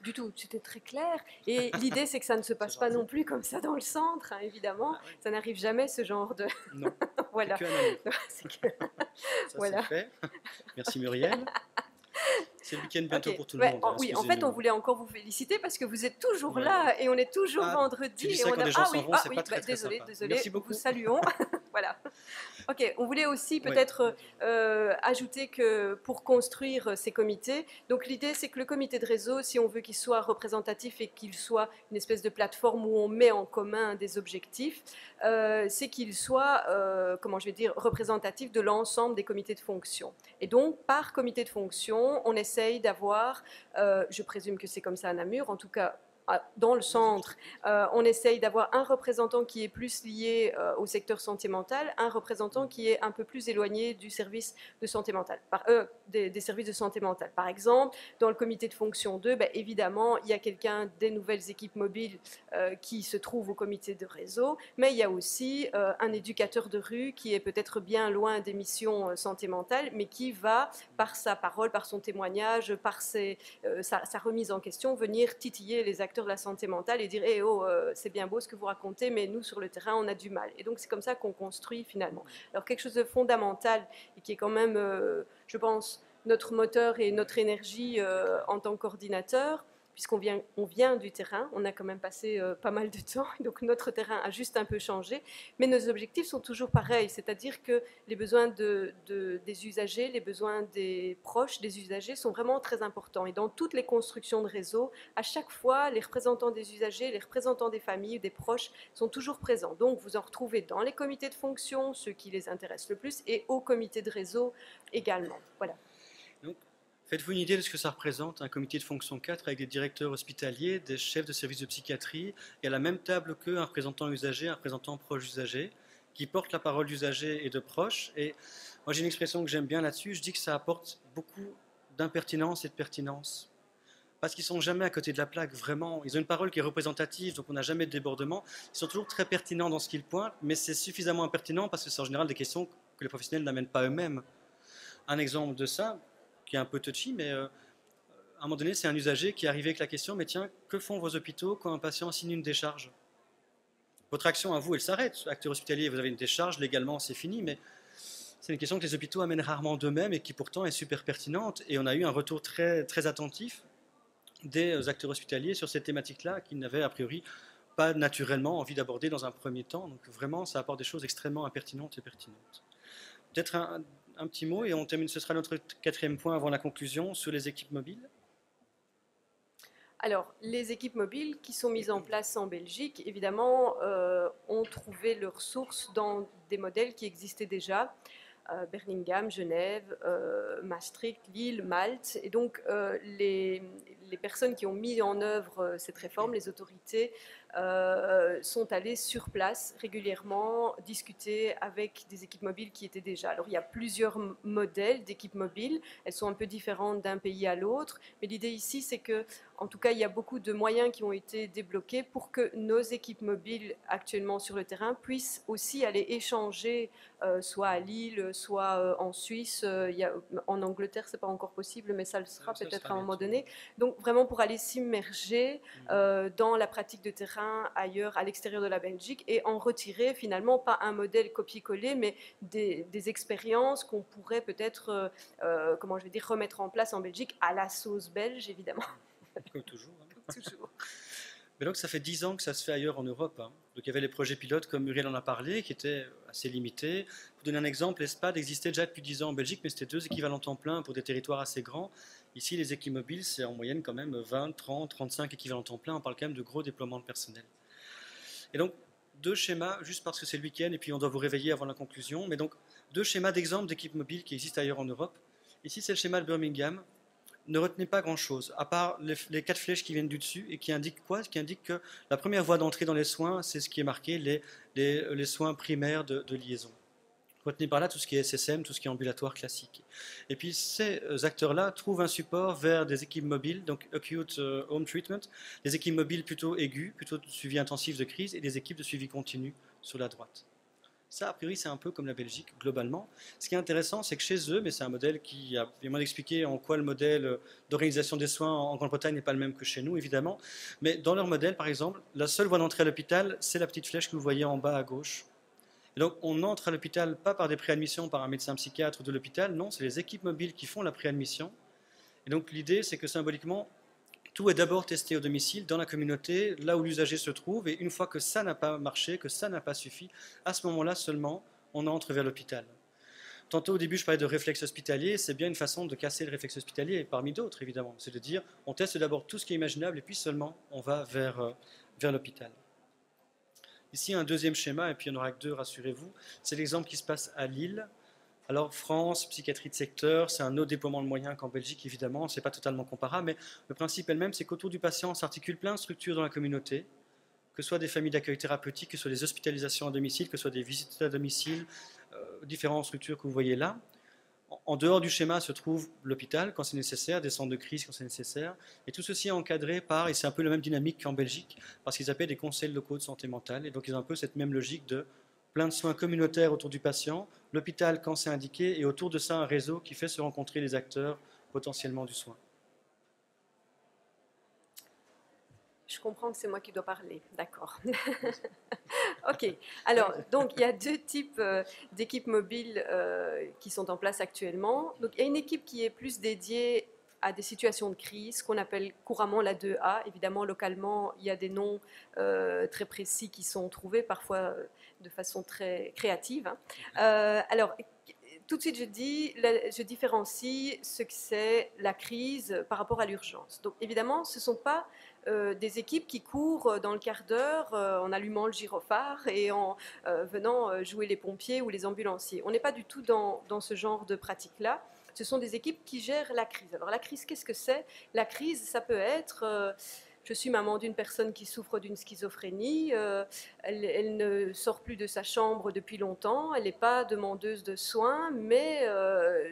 Du tout, c'était très clair. Et l'idée, c'est que ça ne se passe pas non plus comme ça dans le centre, hein, évidemment. Ah, oui. Ça n'arrive jamais, ce genre de... Non, voilà. C'est que ça, voilà. C'est fait. Merci Muriel. C'est le week-end bientôt pour tout le monde. Oui, en fait, on voulait encore vous féliciter parce que vous êtes toujours là et on est toujours vendredi. Tu dis ça quand les gens s'en vont, c'est pas très désolé, sympa. Merci beaucoup. Nous saluons. Voilà. Ok, on voulait aussi peut-être ajouter que pour construire ces comités, donc l'idée c'est que le comité de réseau, si on veut qu'il soit représentatif et qu'il soit une espèce de plateforme où on met en commun des objectifs, c'est qu'il soit, comment je vais dire, représentatif de l'ensemble des comités de fonction. Et donc, par comité de fonction, on essaye d'avoir, je présume que c'est comme ça à Namur, en tout cas, dans le centre, on essaye d'avoir un représentant qui est plus lié au secteur santé mentale, un représentant qui est un peu plus éloigné du service de santé mentale, des services de santé mentale. Par exemple, dans le comité de fonction 2, ben, évidemment, il y a quelqu'un des nouvelles équipes mobiles qui se trouve au comité de réseau, mais il y a aussi un éducateur de rue qui est peut-être bien loin des missions santé mentale, mais qui va, par sa parole, par son témoignage, par sa remise en question, venir titiller les acteurs de la santé mentale et dire hey, oh, c'est bien beau ce que vous racontez, mais nous sur le terrain on a du mal. Et donc c'est comme ça qu'on construit finalement. Alors quelque chose de fondamental et qui est quand même, je pense, notre moteur et notre énergie en tant que coordinateur, puisqu'on vient du terrain, on a quand même passé pas mal de temps, donc notre terrain a juste un peu changé, mais nos objectifs sont toujours pareils, c'est-à-dire que les besoins des usagers, les besoins des proches des usagers sont vraiment très importants. Et dans toutes les constructions de réseau, à chaque fois, les représentants des usagers, les représentants des familles, des proches sont toujours présents. Donc vous en retrouvez dans les comités de fonction, ceux qui les intéressent le plus, et au comité de réseau également. Voilà. Donc, faites-vous une idée de ce que ça représente, un comité de fonction 4 avec des directeurs hospitaliers, des chefs de services de psychiatrie, et à la même table qu'un représentant usager, un représentant proche usager, qui porte la parole d'usagers et de proches. Et moi j'ai une expression que j'aime bien là-dessus, je dis que ça apporte beaucoup d'impertinence et de pertinence. Parce qu'ils ne sont jamais à côté de la plaque, vraiment. Ils ont une parole qui est représentative, donc on n'a jamais de débordement. Ils sont toujours très pertinents dans ce qu'ils pointent, mais c'est suffisamment impertinent parce que c'est en général des questions que les professionnels n'amènent pas eux-mêmes. Un exemple de ça, qui est un peu touchy, mais à un moment donné, c'est un usager qui est arrivé avec la question, mais tiens, que font vos hôpitaux quand un patient signe une décharge? Votre action à vous, elle s'arrête. Acteur hospitalier, vous avez une décharge, légalement, c'est fini, mais c'est une question que les hôpitaux amènent rarement d'eux-mêmes et qui pourtant est super pertinente. Et on a eu un retour très, très attentif des acteurs hospitaliers sur cette thématique-là qu'ils n'avaient a priori pas naturellement envie d'aborder dans un premier temps. Donc vraiment, ça apporte des choses extrêmement impertinentes et pertinentes. Peut-être un petit mot et on termine, ce sera notre quatrième point avant la conclusion, sur les équipes mobiles. Alors, les équipes mobiles qui sont mises en place en Belgique, évidemment, ont trouvé leur source dans des modèles qui existaient déjà. Birmingham, Genève, Maastricht, Lille, Malte. Et donc, les personnes qui ont mis en œuvre cette réforme, les autorités, sont allées sur place régulièrement discuter avec des équipes mobiles qui étaient déjà. Alors, il y a plusieurs modèles d'équipes mobiles. Elles sont un peu différentes d'un pays à l'autre. Mais l'idée ici, c'est que, en tout cas, il y a beaucoup de moyens qui ont été débloqués pour que nos équipes mobiles actuellement sur le terrain puissent aussi aller échanger, soit à Lille, soit en Suisse. En Angleterre, c'est pas encore possible, mais ça le sera peut-être à un moment donné. Donc, vraiment pour aller s'immerger dans la pratique de terrain ailleurs, à l'extérieur de la Belgique, et en retirer finalement pas un modèle copier-coller, mais des expériences qu'on pourrait peut-être, comment je vais dire, remettre en place en Belgique à la sauce belge, évidemment. Comme toujours. Comme toujours. Mais donc ça fait 10 ans que ça se fait ailleurs en Europe. Hein. Donc il y avait les projets pilotes, comme Muriel en a parlé, qui étaient assez limités. Pour donner un exemple, l'ESPAD existait déjà depuis 10 ans en Belgique, mais c'était 2 équivalents temps plein pour des territoires assez grands. Ici, les équipes mobiles, c'est en moyenne quand même 20, 30, 35 équivalents temps plein. On parle quand même de gros déploiements de personnel. Et donc, 2 schémas, juste parce que c'est le week-end, et puis on doit vous réveiller avant la conclusion, mais donc 2 schémas d'exemple d'équipes mobiles qui existent ailleurs en Europe. Ici, c'est le schéma de Birmingham. Ne retenez pas grand-chose, à part les 4 flèches qui viennent du dessus et qui indiquent quoi? Qui indiquent que la première voie d'entrée dans les soins, c'est ce qui est marqué, les soins primaires de liaison. Retenez par là tout ce qui est SSM, tout ce qui est ambulatoire classique. Et puis ces acteurs-là trouvent un support vers des équipes mobiles, donc acute home treatment, des équipes mobiles plutôt aiguës, plutôt de suivi intensif de crise, et des équipes de suivi continu sur la droite. Ça, a priori, c'est un peu comme la Belgique, globalement. Ce qui est intéressant, c'est que chez eux, mais c'est un modèle qui a bien d'expliquer en quoi le modèle d'organisation des soins en Grande-Bretagne n'est pas le même que chez nous, évidemment. Mais dans leur modèle, par exemple, la seule voie d'entrée à l'hôpital, c'est la petite flèche que vous voyez en bas à gauche. Et donc, on entre à l'hôpital pas par des préadmissions par un médecin psychiatre de l'hôpital, non, c'est les équipes mobiles qui font la préadmission. Et donc, l'idée, c'est que symboliquement, tout est d'abord testé au domicile, dans la communauté, là où l'usager se trouve, et une fois que ça n'a pas marché, que ça n'a pas suffi, à ce moment-là seulement, on entre vers l'hôpital. Tantôt au début, je parlais de réflexe hospitalier, c'est bien une façon de casser le réflexe hospitalier, parmi d'autres évidemment, c'est de dire, on teste d'abord tout ce qui est imaginable, et puis seulement on va vers l'hôpital. Ici, un deuxième schéma, et puis il n'y en aura que 2, rassurez-vous, c'est l'exemple qui se passe à Lille. Alors France, psychiatrie de secteur, c'est un autre déploiement de moyens qu'en Belgique, évidemment, c'est pas totalement comparable, mais le principe elle-même, c'est qu'autour du patient s'articulent plein de structures dans la communauté, que ce soit des familles d'accueil thérapeutique, que ce soit des hospitalisations à domicile, que ce soit des visites à domicile, différentes structures que vous voyez là. En dehors du schéma se trouve l'hôpital quand c'est nécessaire, des centres de crise quand c'est nécessaire, et tout ceci est encadré par, et c'est un peu la même dynamique qu'en Belgique, parce qu'ils appellent des conseils locaux de santé mentale, et donc ils ont un peu cette même logique de plein de soins communautaires autour du patient, l'hôpital quand c'est indiqué, et autour de ça un réseau qui fait se rencontrer les acteurs potentiellement du soin. Je comprends que c'est moi qui dois parler, d'accord. Ok, alors, donc il y a deux types d'équipes mobiles qui sont en place actuellement. Donc il y a une équipe qui est plus dédiée à des situations de crise, qu'on appelle couramment la 2A. Évidemment, localement, il y a des noms très précis qui sont trouvés, parfois de façon très créative. Alors, tout de suite, je différencie ce que c'est la crise par rapport à l'urgence. Donc, évidemment, ce ne sont pas des équipes qui courent dans le quart d'heure en allumant le gyrophare et en venant jouer les pompiers ou les ambulanciers. On n'est pas du tout dans ce genre de pratique-là. Ce sont des équipes qui gèrent la crise. Alors, la crise, qu'est-ce que c'est? La crise, ça peut être... je suis maman d'une personne qui souffre d'une schizophrénie. Elle ne sort plus de sa chambre depuis longtemps. Elle n'est pas demandeuse de soins, mais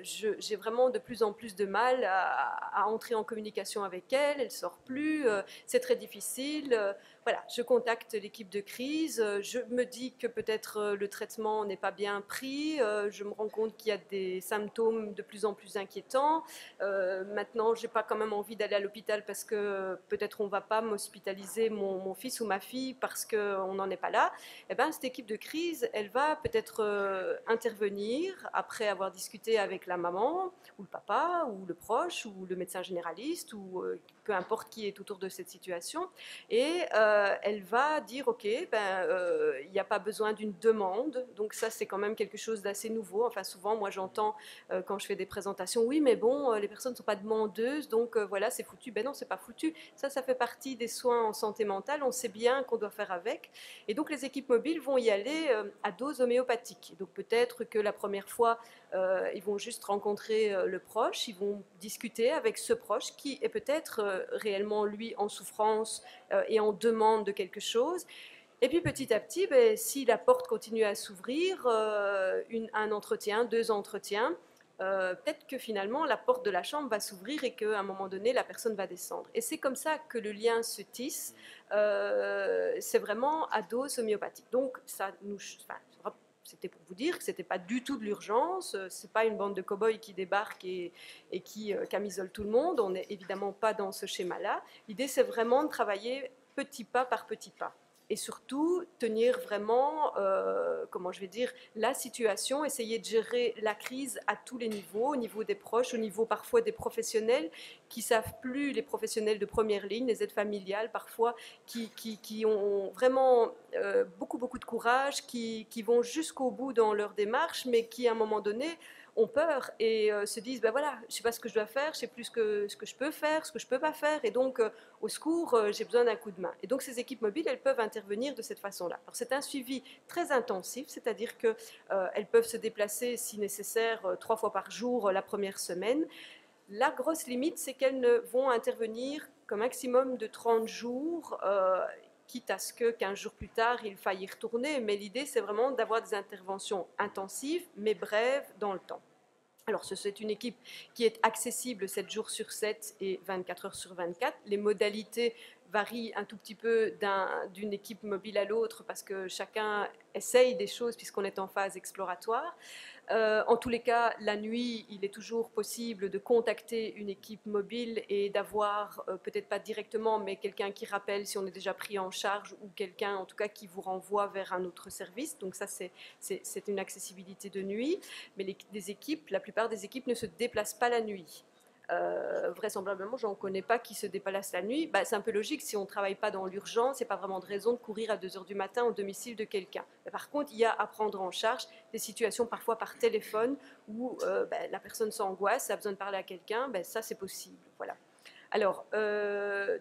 j'ai vraiment de plus en plus de mal à entrer en communication avec elle. Elle ne sort plus. C'est très difficile. Voilà, je contacte l'équipe de crise. Je me dis que peut-être le traitement n'est pas bien pris. Je me rends compte qu'il y a des symptômes de plus en plus inquiétants. Maintenant, je n'ai pas quand même envie d'aller à l'hôpital parce que peut-être on ne va pas m'hospitaliser mon fils ou ma fille parce qu'on n'en est pas là. Eh ben, cette équipe de crise, elle va peut-être intervenir après avoir discuté avec la maman ou le papa ou le proche ou le médecin généraliste ou peu importe qui est autour de cette situation. Et elle va dire, ok, il n'y a pas besoin d'une demande. Donc ça, c'est quand même quelque chose d'assez nouveau. Enfin, souvent, moi, j'entends quand je fais des présentations, oui, mais bon, les personnes ne sont pas demandeuses, donc voilà, c'est foutu. Ben non, c'est pas foutu. Ça fait partie des soins en santé mentale. On sait bien qu'on doit faire avec. Et donc, les équipes mobiles vont y aller à dose homéopathique. Donc, peut-être que la première fois, ils vont juste rencontrer le proche, ils vont discuter avec ce proche qui est peut-être réellement, lui, en souffrance et en demande de quelque chose. Et puis petit à petit, si la porte continue à s'ouvrir, un entretien, deux entretiens, peut-être que finalement la porte de la chambre va s'ouvrir et qu'à un moment donné, la personne va descendre. Et c'est comme ça que le lien se tisse. C'est vraiment à dose homéopathique. Donc, c'était pour vous dire que ce n'était pas du tout de l'urgence, ce n'est pas une bande de cow-boys qui débarque et qui camisole tout le monde, on n'est évidemment pas dans ce schéma-là. L'idée, c'est vraiment de travailler petit pas par petit pas. Et surtout, tenir vraiment, comment je vais dire, la situation, essayer de gérer la crise à tous les niveaux, au niveau des proches, au niveau parfois des professionnels qui ne savent plus, les professionnels de première ligne, les aides familiales parfois, qui ont vraiment beaucoup de courage, qui vont jusqu'au bout dans leur démarche, mais qui à un moment donné ont peur et se disent, ben voilà, je ne sais pas ce que je dois faire, je ne sais plus ce que je peux faire, ce que je ne peux pas faire, et donc au secours, j'ai besoin d'un coup de main. Et donc ces équipes mobiles, elles peuvent intervenir de cette façon-là. Alors c'est un suivi très intensif, c'est-à-dire qu'elles peuvent se déplacer si nécessaire 3 fois par jour la première semaine. La grosse limite, c'est qu'elles ne vont intervenir qu'un maximum de 30 jours, quitte à ce que 15 jours plus tard, il faille y retourner. Mais l'idée, c'est vraiment d'avoir des interventions intensives, mais brèves dans le temps. Alors, c'est une équipe qui est accessible 7 jours sur 7 et 24 heures sur 24. Les modalités varient un tout petit peu d'une équipe mobile à l'autre parce que chacun essaye des choses puisqu'on est en phase exploratoire. En tous les cas, la nuit, il est toujours possible de contacter une équipe mobile et d'avoir, peut-être pas directement, mais quelqu'un qui rappelle si on est déjà pris en charge ou quelqu'un, en tout cas, qui vous renvoie vers un autre service. Donc ça, c'est une accessibilité de nuit. Mais la plupart des équipes ne se déplacent pas la nuit. Vraisemblablement, je n'en connais pas qui se déplacent la nuit. C'est un peu logique, si on ne travaille pas dans l'urgence, il n'y a pas vraiment de raison de courir à 2 h du matin au domicile de quelqu'un. Par contre, il y a à prendre en charge des situations parfois par téléphone où la personne s'angoisse, a besoin de parler à quelqu'un, ça c'est possible. Voilà. Alors,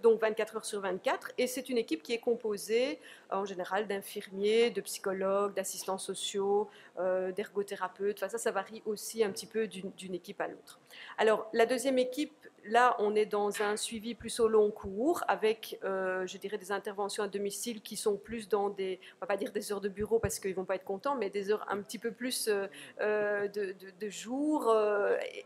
donc 24 heures sur 24, et c'est une équipe qui est composée en général d'infirmiers, de psychologues, d'assistants sociaux, d'ergothérapeutes. Enfin, ça varie aussi un petit peu d'une équipe à l'autre. Alors, la deuxième équipe, là, on est dans un suivi plus au long cours, avec, je dirais, des interventions à domicile qui sont plus dans des, on va pas dire des heures de bureau parce qu'ils vont pas être contents, mais des heures un petit peu plus de jours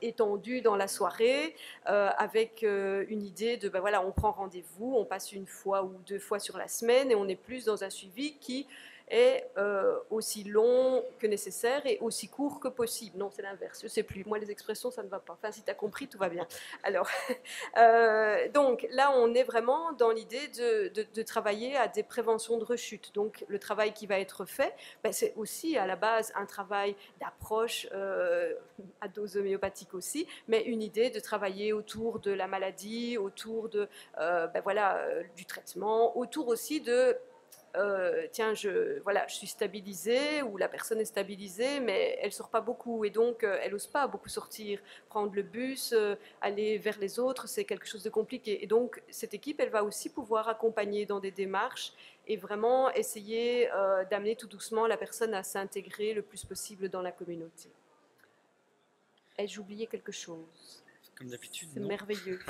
étendues dans la soirée, avec une idée de, ben voilà, on prend rendez-vous, on passe une fois ou 2 fois sur la semaine, et on est plus dans un suivi qui est aussi long que nécessaire et aussi court que possible. Non, c'est l'inverse, je ne sais plus. Moi, les expressions, ça ne va pas. Enfin, si tu as compris, tout va bien. Alors, donc là, on est vraiment dans l'idée de travailler à des préventions de rechute. Donc, le travail qui va être fait, ben, c'est aussi à la base un travail d'approche à dose homéopathique aussi, mais une idée de travailler autour de la maladie, autour de, ben voilà, du traitement, autour aussi de tiens, je suis stabilisée, ou la personne est stabilisée, mais elle ne sort pas beaucoup, et donc elle n'ose pas beaucoup sortir. Prendre le bus, aller vers les autres, c'est quelque chose de compliqué. Et donc, cette équipe, elle va aussi pouvoir accompagner dans des démarches et vraiment essayer d'amener tout doucement la personne à s'intégrer le plus possible dans la communauté. Ai-je oublié quelque chose? Comme d'habitude, c'est non. Merveilleux.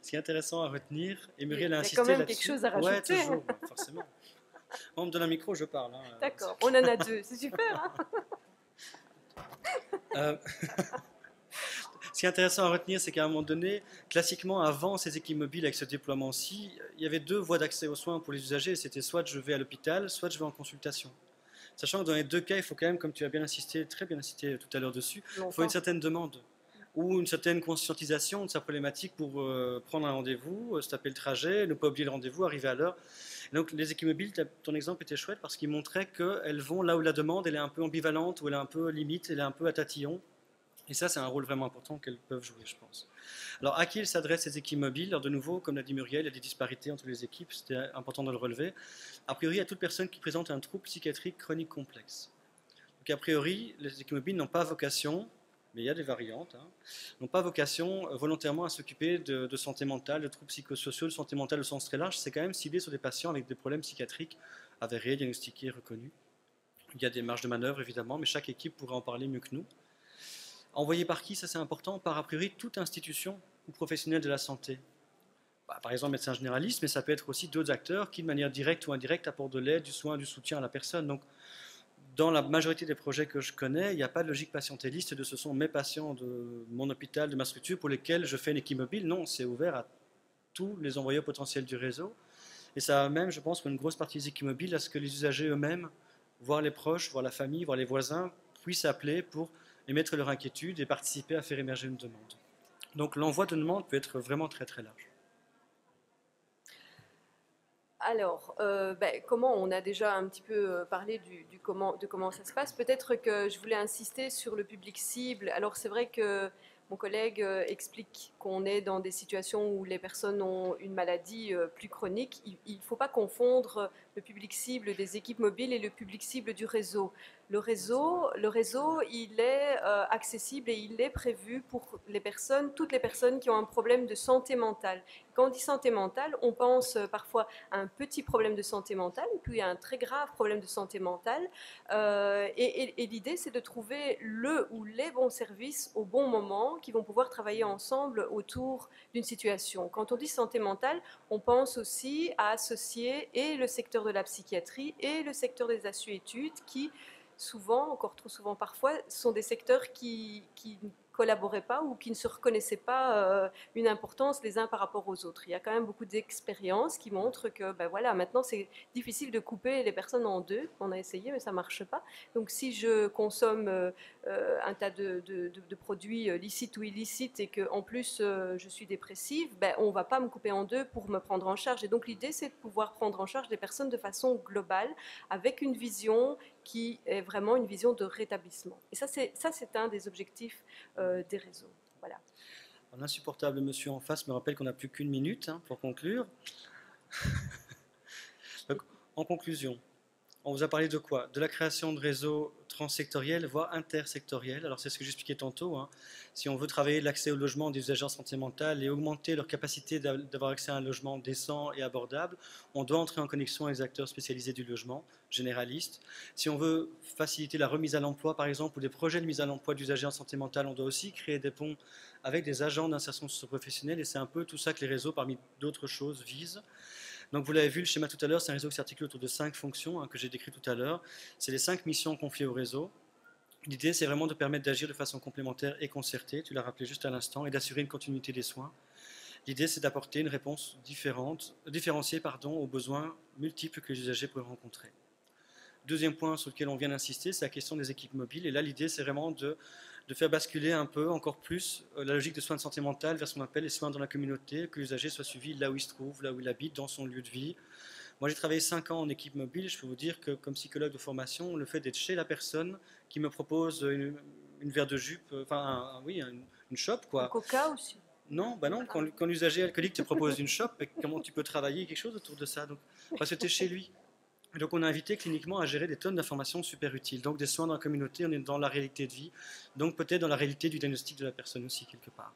Ce qui est intéressant à retenir, et Muriel a insisté quand même là-dessus. quelque chose à rajouter. Ouais, toujours, forcément. On me donne un micro, je parle. Hein. D'accord, on en a 2, c'est super. Hein. Ce qui est intéressant à retenir, c'est qu'à un moment donné, classiquement, avant ces équipes mobiles avec ce déploiement-ci, il y avait 2 voies d'accès aux soins pour les usagers. C'était soit je vais à l'hôpital, soit je vais en consultation. Sachant que dans les 2 cas, il faut quand même, comme tu as bien insisté, très bien insisté tout à l'heure dessus, il faut une certaine demande ou une certaine conscientisation de sa problématique pour prendre un rendez-vous, se taper le trajet, ne pas oublier le rendez-vous, arriver à l'heure. Donc les équipes mobiles, ton exemple était chouette parce qu'il montrait qu'elles vont là où la demande elle est un peu ambivalente, où elle est un peu limite, elle est un peu à tatillon. Et ça, c'est un rôle vraiment important qu'elles peuvent jouer, je pense. Alors, à qui s'adressent ces équipes mobiles? Alors, de nouveau, comme l'a dit Muriel, il y a des disparités entre les équipes, c'était important de le relever. A priori, à toute personne qui présente un trouble psychiatrique chronique complexe. Donc, a priori, les équipes mobiles n'ont pas vocation, mais il y a des variantes, n'ont pas vocation volontairement à s'occuper de santé mentale, de troubles psychosociaux, de santé mentale au sens très large. C'est quand même ciblé sur des patients avec des problèmes psychiatriques avérés, diagnostiqués, reconnus. Il y a des marges de manœuvre, évidemment, mais chaque équipe pourrait en parler mieux que nous. Envoyé par qui? Ça, c'est important. Par a priori, toute institution ou professionnel de la santé. Par exemple, médecin généraliste, mais ça peut être aussi d'autres acteurs qui, de manière directe ou indirecte, apportent de l'aide, du soin, du soutien à la personne. Donc, dans la majorité des projets que je connais, il n'y a pas de logique patientéliste de ce sont mes patients de mon hôpital, de ma structure, pour lesquels je fais une équipe mobile. Non, c'est ouvert à tous les envoyeurs potentiels du réseau. Et ça a même, je pense, pour une grosse partie des équipes mobiles, à ce que les usagers eux-mêmes, voire les proches, voire la famille, voire les voisins, puissent appeler pour émettre leur inquiétude et participer à faire émerger une demande. Donc l'envoi de demande peut être vraiment très très large. Alors, comment on a déjà un petit peu parlé de comment ça se passe, peut-être que je voulais insister sur le public cible. Alors c'est vrai que mon collègue explique qu'on est dans des situations où les personnes ont une maladie plus chronique. Il ne faut pas confondre le public cible des équipes mobiles et le public cible du réseau. Le réseau, il est accessible et il est prévu pour les personnes, toutes les personnes qui ont un problème de santé mentale. Quand on dit santé mentale, on pense parfois à un petit problème de santé mentale, et puis à un très grave problème de santé mentale. Et l'idée, c'est de trouver le ou les bons services au bon moment qui vont pouvoir travailler ensemble autour d'une situation. Quand on dit santé mentale, on pense aussi à associer et le secteur de la psychiatrie et le secteur des assuétudes qui, souvent, encore trop souvent parfois, sont des secteurs qui ne collaboraient pas ou qui ne se reconnaissaient pas une importance les uns par rapport aux autres. Il y a quand même beaucoup d'expériences qui montrent que voilà, maintenant c'est difficile de couper les personnes en deux. On a essayé mais ça ne marche pas. Donc si je consomme un tas de produits licites ou illicites et qu'en plus je suis dépressive, on ne va pas me couper en deux pour me prendre en charge. Et donc l'idée c'est de pouvoir prendre en charge des personnes de façon globale avec une vision qui est vraiment une vision de rétablissement. Et ça, c'est un des objectifs des réseaux. Voilà. L'insupportable monsieur en face me rappelle qu'on n'a plus qu'une minute pour conclure. Donc, en conclusion, on vous a parlé de quoi? De la création de réseaux transsectorielle, voire intersectorielle. Alors c'est ce que j'expliquais tantôt, hein. Si on veut travailler l'accès au logement des usagers en santé mentale et augmenter leur capacité d'avoir accès à un logement décent et abordable, on doit entrer en connexion avec les acteurs spécialisés du logement, généralistes. Si on veut faciliter la remise à l'emploi, par exemple, ou des projets de mise à l'emploi d'usagers en santé mentale, on doit aussi créer des ponts avec des agents d'insertion socio-professionnelle, et c'est un peu tout ça que les réseaux, parmi d'autres choses, visent. Donc vous l'avez vu, le schéma tout à l'heure, c'est un réseau qui s'articule autour de 5 fonctions, hein, que j'ai décrites tout à l'heure. C'est les 5 missions confiées au réseau. L'idée, c'est vraiment de permettre d'agir de façon complémentaire et concertée, tu l'as rappelé juste à l'instant, et d'assurer une continuité des soins. L'idée, c'est d'apporter une réponse différenciée aux besoins multiples que les usagers pourraient rencontrer. Deuxième point sur lequel on vient d'insister, c'est la question des équipes mobiles. Et là, l'idée, c'est vraiment de faire basculer un peu, encore plus, la logique de soins de santé mentale vers ce qu'on appelle les soins dans la communauté, que l'usager soit suivi là où il se trouve, là où il habite, dans son lieu de vie. Moi, j'ai travaillé 5 ans en équipe mobile. Je peux vous dire que, comme psychologue de formation, le fait d'être chez la personne qui me propose une verre de jupe, enfin, oui, une chope, quoi. Un coca aussi. Non, bah non, quand l'usager alcoolique te propose une chope, comment tu peux travailler quelque chose autour de ça? Donc, parce que tu es chez lui. Et donc on a invité cliniquement à gérer des tonnes d'informations super utiles. Donc des soins dans la communauté, on est dans la réalité de vie, donc peut-être dans la réalité du diagnostic de la personne aussi quelque part.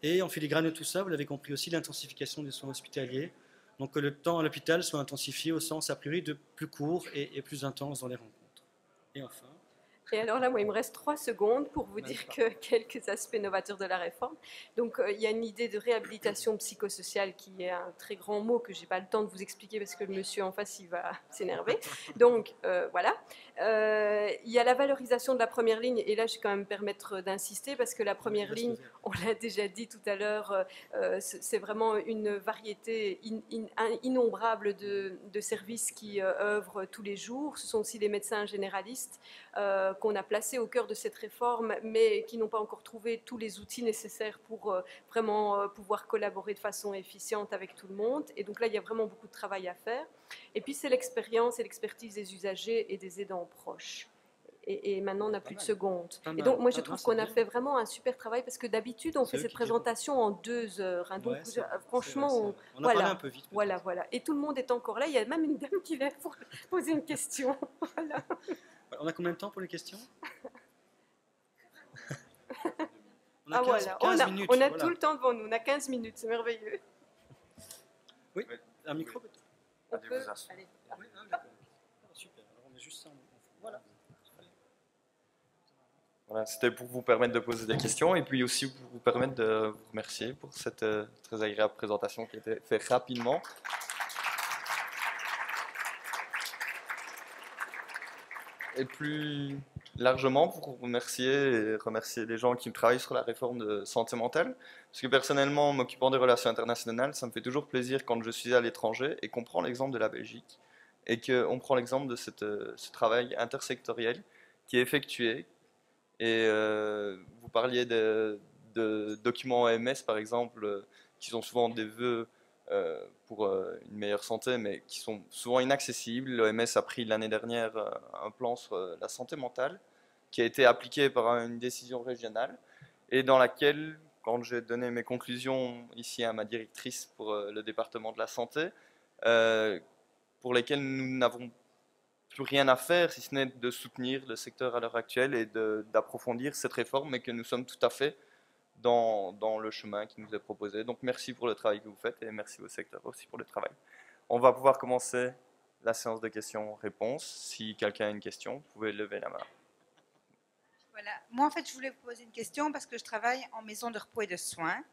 Et en filigrane de tout ça, vous l'avez compris aussi, l'intensification des soins hospitaliers. Donc que le temps à l'hôpital soit intensifié au sens a priori de plus court et plus intense dans les rencontres. Et enfin... Et alors là, moi, il me reste 3 secondes pour vous dire que quelques aspects novateurs de la réforme. Donc, il y a une idée de réhabilitation psychosociale qui est un très grand mot que je n'ai pas le temps de vous expliquer parce que le monsieur en face, il va s'énerver. Donc, voilà. Il y a la valorisation de la première ligne. Et là, je vais quand même permettre d'insister parce que la première ligne, on l'a déjà dit tout à l'heure, c'est vraiment une variété innombrable de services qui œuvrent tous les jours. Ce sont aussi les médecins généralistes qu'on a placés au cœur de cette réforme, mais qui n'ont pas encore trouvé tous les outils nécessaires pour vraiment pouvoir collaborer de façon efficiente avec tout le monde. Et donc là, il y a vraiment beaucoup de travail à faire. Et puis, c'est l'expérience et l'expertise des usagers et des aidants proches. Et maintenant, on n'a plus de secondes. Et donc, moi, je trouve qu'on a fait vraiment un super travail parce que d'habitude, on fait cette présentation en 2 heures. Hein. Donc, franchement, on a parlé un peu vite. Voilà. Et tout le monde est encore là. Il y a même une dame qui vient pour poser une question. Voilà. On a combien de temps pour les questions? On a 15 minutes. On a tout le temps devant nous. On a 15 minutes. C'est merveilleux. Oui, un micro peut-être. On peut. Allez. Super. Alors, on met juste ça. Voilà. Voilà, c'était pour vous permettre de poser des questions et puis aussi pour vous permettre de vous remercier pour cette très agréable présentation qui a été faite rapidement. Et plus largement, pour vous remercier et remercier les gens qui travaillent sur la réforme de santé mentale. Parce que personnellement, m'occupant des relations internationales, ça me fait toujours plaisir quand je suis à l'étranger et qu'on prend l'exemple de la Belgique et qu'on prend l'exemple de ce travail intersectoriel qui est effectué. Et vous parliez de documents OMS, par exemple, qui sont souvent des vœux pour une meilleure santé, mais qui sont souvent inaccessibles. L'OMS a pris l'année dernière un plan sur la santé mentale qui a été appliqué par une décision régionale et dans laquelle, quand j'ai donné mes conclusions ici à ma directrice pour le département de la santé, pour lesquelles nous n'avons plus rien à faire si ce n'est de soutenir le secteur à l'heure actuelle et d'approfondir cette réforme, mais que nous sommes tout à fait dans le chemin qui nous est proposé. Donc merci pour le travail que vous faites et merci au secteur aussi pour le travail. On va pouvoir commencer la séance de questions-réponses. Si quelqu'un a une question, vous pouvez lever la main. Voilà. Moi, en fait, je voulais vous poser une question parce que je travaille en maison de repos et de soins.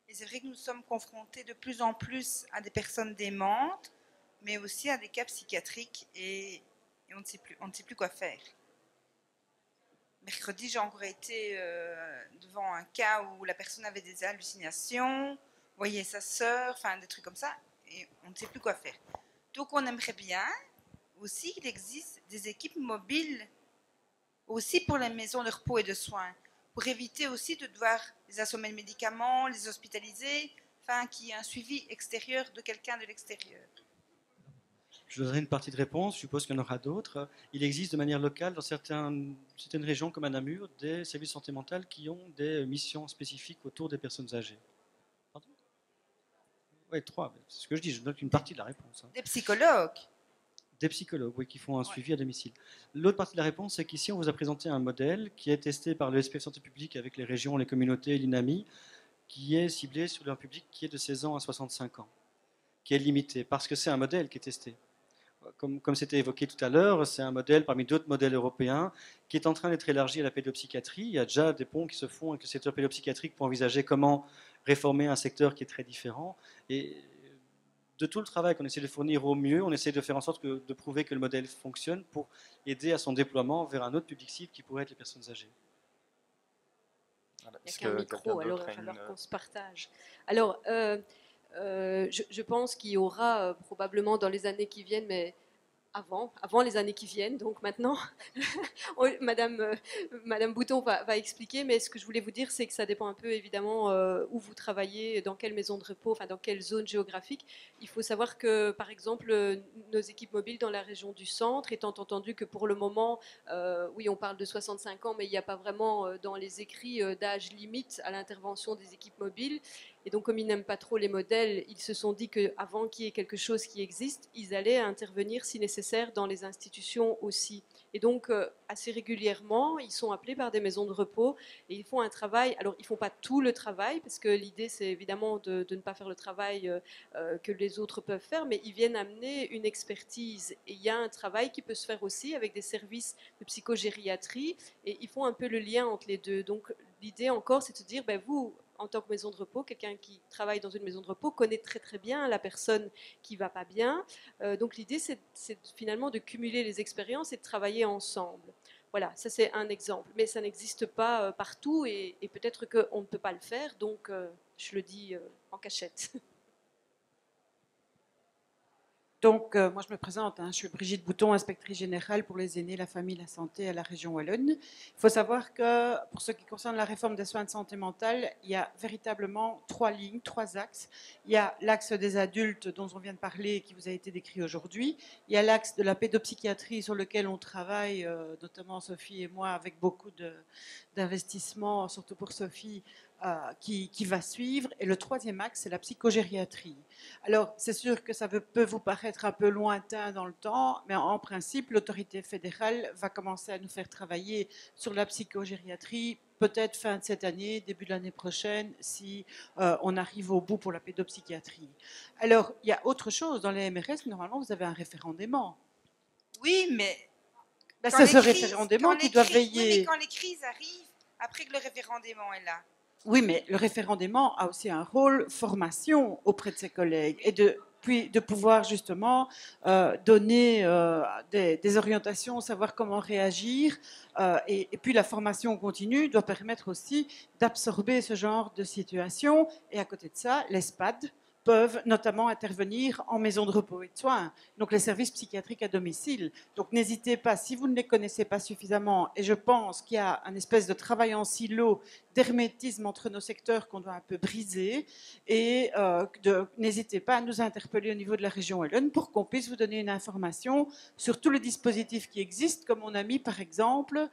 Et c'est vrai que nous sommes confrontés de plus en plus à des personnes démentes, mais aussi à des cas psychiatriques et on ne sait plus quoi faire. Mercredi, j'ai encore été devant un cas où la personne avait des hallucinations, voyait sa sœur, enfin des trucs comme ça, et on ne sait plus quoi faire. Donc on aimerait bien aussi qu'il existe des équipes mobiles aussi pour les maisons de repos et de soins, pour éviter aussi de devoir les assommer de médicaments, les hospitaliser, enfin qu'il y ait un suivi extérieur de quelqu'un de l'extérieur. Je donnerai une partie de réponse, je suppose qu'il y en aura d'autres. Il existe de manière locale dans certaines régions comme à Namur des services de santé mentale qui ont des missions spécifiques autour des personnes âgées. Pardon? Oui, 3, c'est ce que je dis, je donne une partie de la réponse. Des psychologues? Des psychologues, oui, qui font un suivi à domicile. L'autre partie de la réponse, c'est qu'ici, on vous a présenté un modèle qui est testé par le SPF Santé publique avec les régions, les communautés, l'INAMI, qui est ciblé sur un public qui est de 16 ans à 65 ans, qui est limité, parce que c'est un modèle qui est testé. Comme c'était évoqué tout à l'heure, c'est un modèle parmi d'autres modèles européens qui est en train d'être élargi à la pédopsychiatrie. Il y a déjà des ponts qui se font avec le secteur pédopsychiatrique pour envisager comment réformer un secteur qui est très différent. Et de tout le travail qu'on essaie de fournir au mieux, on essaie de faire en sorte de prouver que le modèle fonctionne pour aider à son déploiement vers un autre public cible qui pourrait être les personnes âgées. Voilà. Il n'y a Est-ce qu'un que micro, quelqu'un alors il d'autre va a falloir une... qu'on se partage. Alors, je pense qu'il y aura probablement dans les années qui viennent, mais avant les années qui viennent, donc maintenant, Madame Bouton va expliquer, mais ce que je voulais vous dire, c'est que ça dépend un peu évidemment où vous travaillez, dans quelle maison de repos, enfin dans quelle zone géographique. Il faut savoir que, par exemple, nos équipes mobiles dans la région du centre, étant entendu que pour le moment, oui, on parle de 65 ans, mais il n'y a pas vraiment dans les écrits d'âge limite à l'intervention des équipes mobiles. Et donc, comme ils n'aiment pas trop les modèles, ils se sont dit qu'avant qu'il y ait quelque chose qui existe, ils allaient intervenir si nécessaire dans les institutions aussi. Et donc, assez régulièrement, ils sont appelés par des maisons de repos et ils font un travail. Alors, ils ne font pas tout le travail, parce que l'idée, c'est évidemment de ne pas faire le travail que les autres peuvent faire, mais ils viennent amener une expertise. Et il y a un travail qui peut se faire aussi avec des services de psychogériatrie, et ils font un peu le lien entre les deux. Donc, l'idée encore, c'est de se dire, ben, vous, en tant que maison de repos, quelqu'un qui travaille dans une maison de repos connaît très très bien la personne qui va pas bien. Donc l'idée, c'est finalement de cumuler les expériences et de travailler ensemble. Voilà, ça c'est un exemple. Mais ça n'existe pas partout et peut-être qu'on ne peut pas le faire, donc je le dis en cachette. Donc, moi, je me présente, je suis Brigitte Bouton, inspectrice générale pour les aînés, la famille, la santé à la région Wallonne. Il faut savoir que, pour ce qui concerne la réforme des soins de santé mentale, il y a véritablement 3 lignes, 3 axes. Il y a l'axe des adultes dont on vient de parler, qui vous a été décrit aujourd'hui. Il y a l'axe de la pédopsychiatrie sur lequel on travaille, notamment Sophie et moi, avec beaucoup d'investissements, surtout pour Sophie, qui va suivre. Et le 3e axe, c'est la psychogériatrie. Alors, c'est sûr que ça peut vous paraître un peu lointain dans le temps, mais en principe, l'autorité fédérale va commencer à nous faire travailler sur la psychogériatrie, peut-être fin de cette année, début de l'année prochaine, si on arrive au bout pour la pédopsychiatrie. Alors, il y a autre chose. Dans les MRS, normalement, vous avez un référendement. Oui, mais c'est ce référendement qui doit veiller. Oui, mais quand les crises arrivent, après que le référendement est là. Oui, mais le référendement a aussi un rôle formation auprès de ses collègues et de pouvoir justement donner des orientations, savoir comment réagir. Et puis la formation continue doit permettre aussi d'absorber ce genre de situation. Et à côté de ça, les SPAD peuvent notamment intervenir en maison de repos et de soins, donc les services psychiatriques à domicile. Donc n'hésitez pas, si vous ne les connaissez pas suffisamment, et je pense qu'il y a un espèce de travail en silo, d'hermétisme entre nos secteurs qu'on doit un peu briser, et n'hésitez pas à nous interpeller au niveau de la région Wallonne pour qu'on puisse vous donner une information sur tous les dispositifs qui existent, comme on a mis par exemple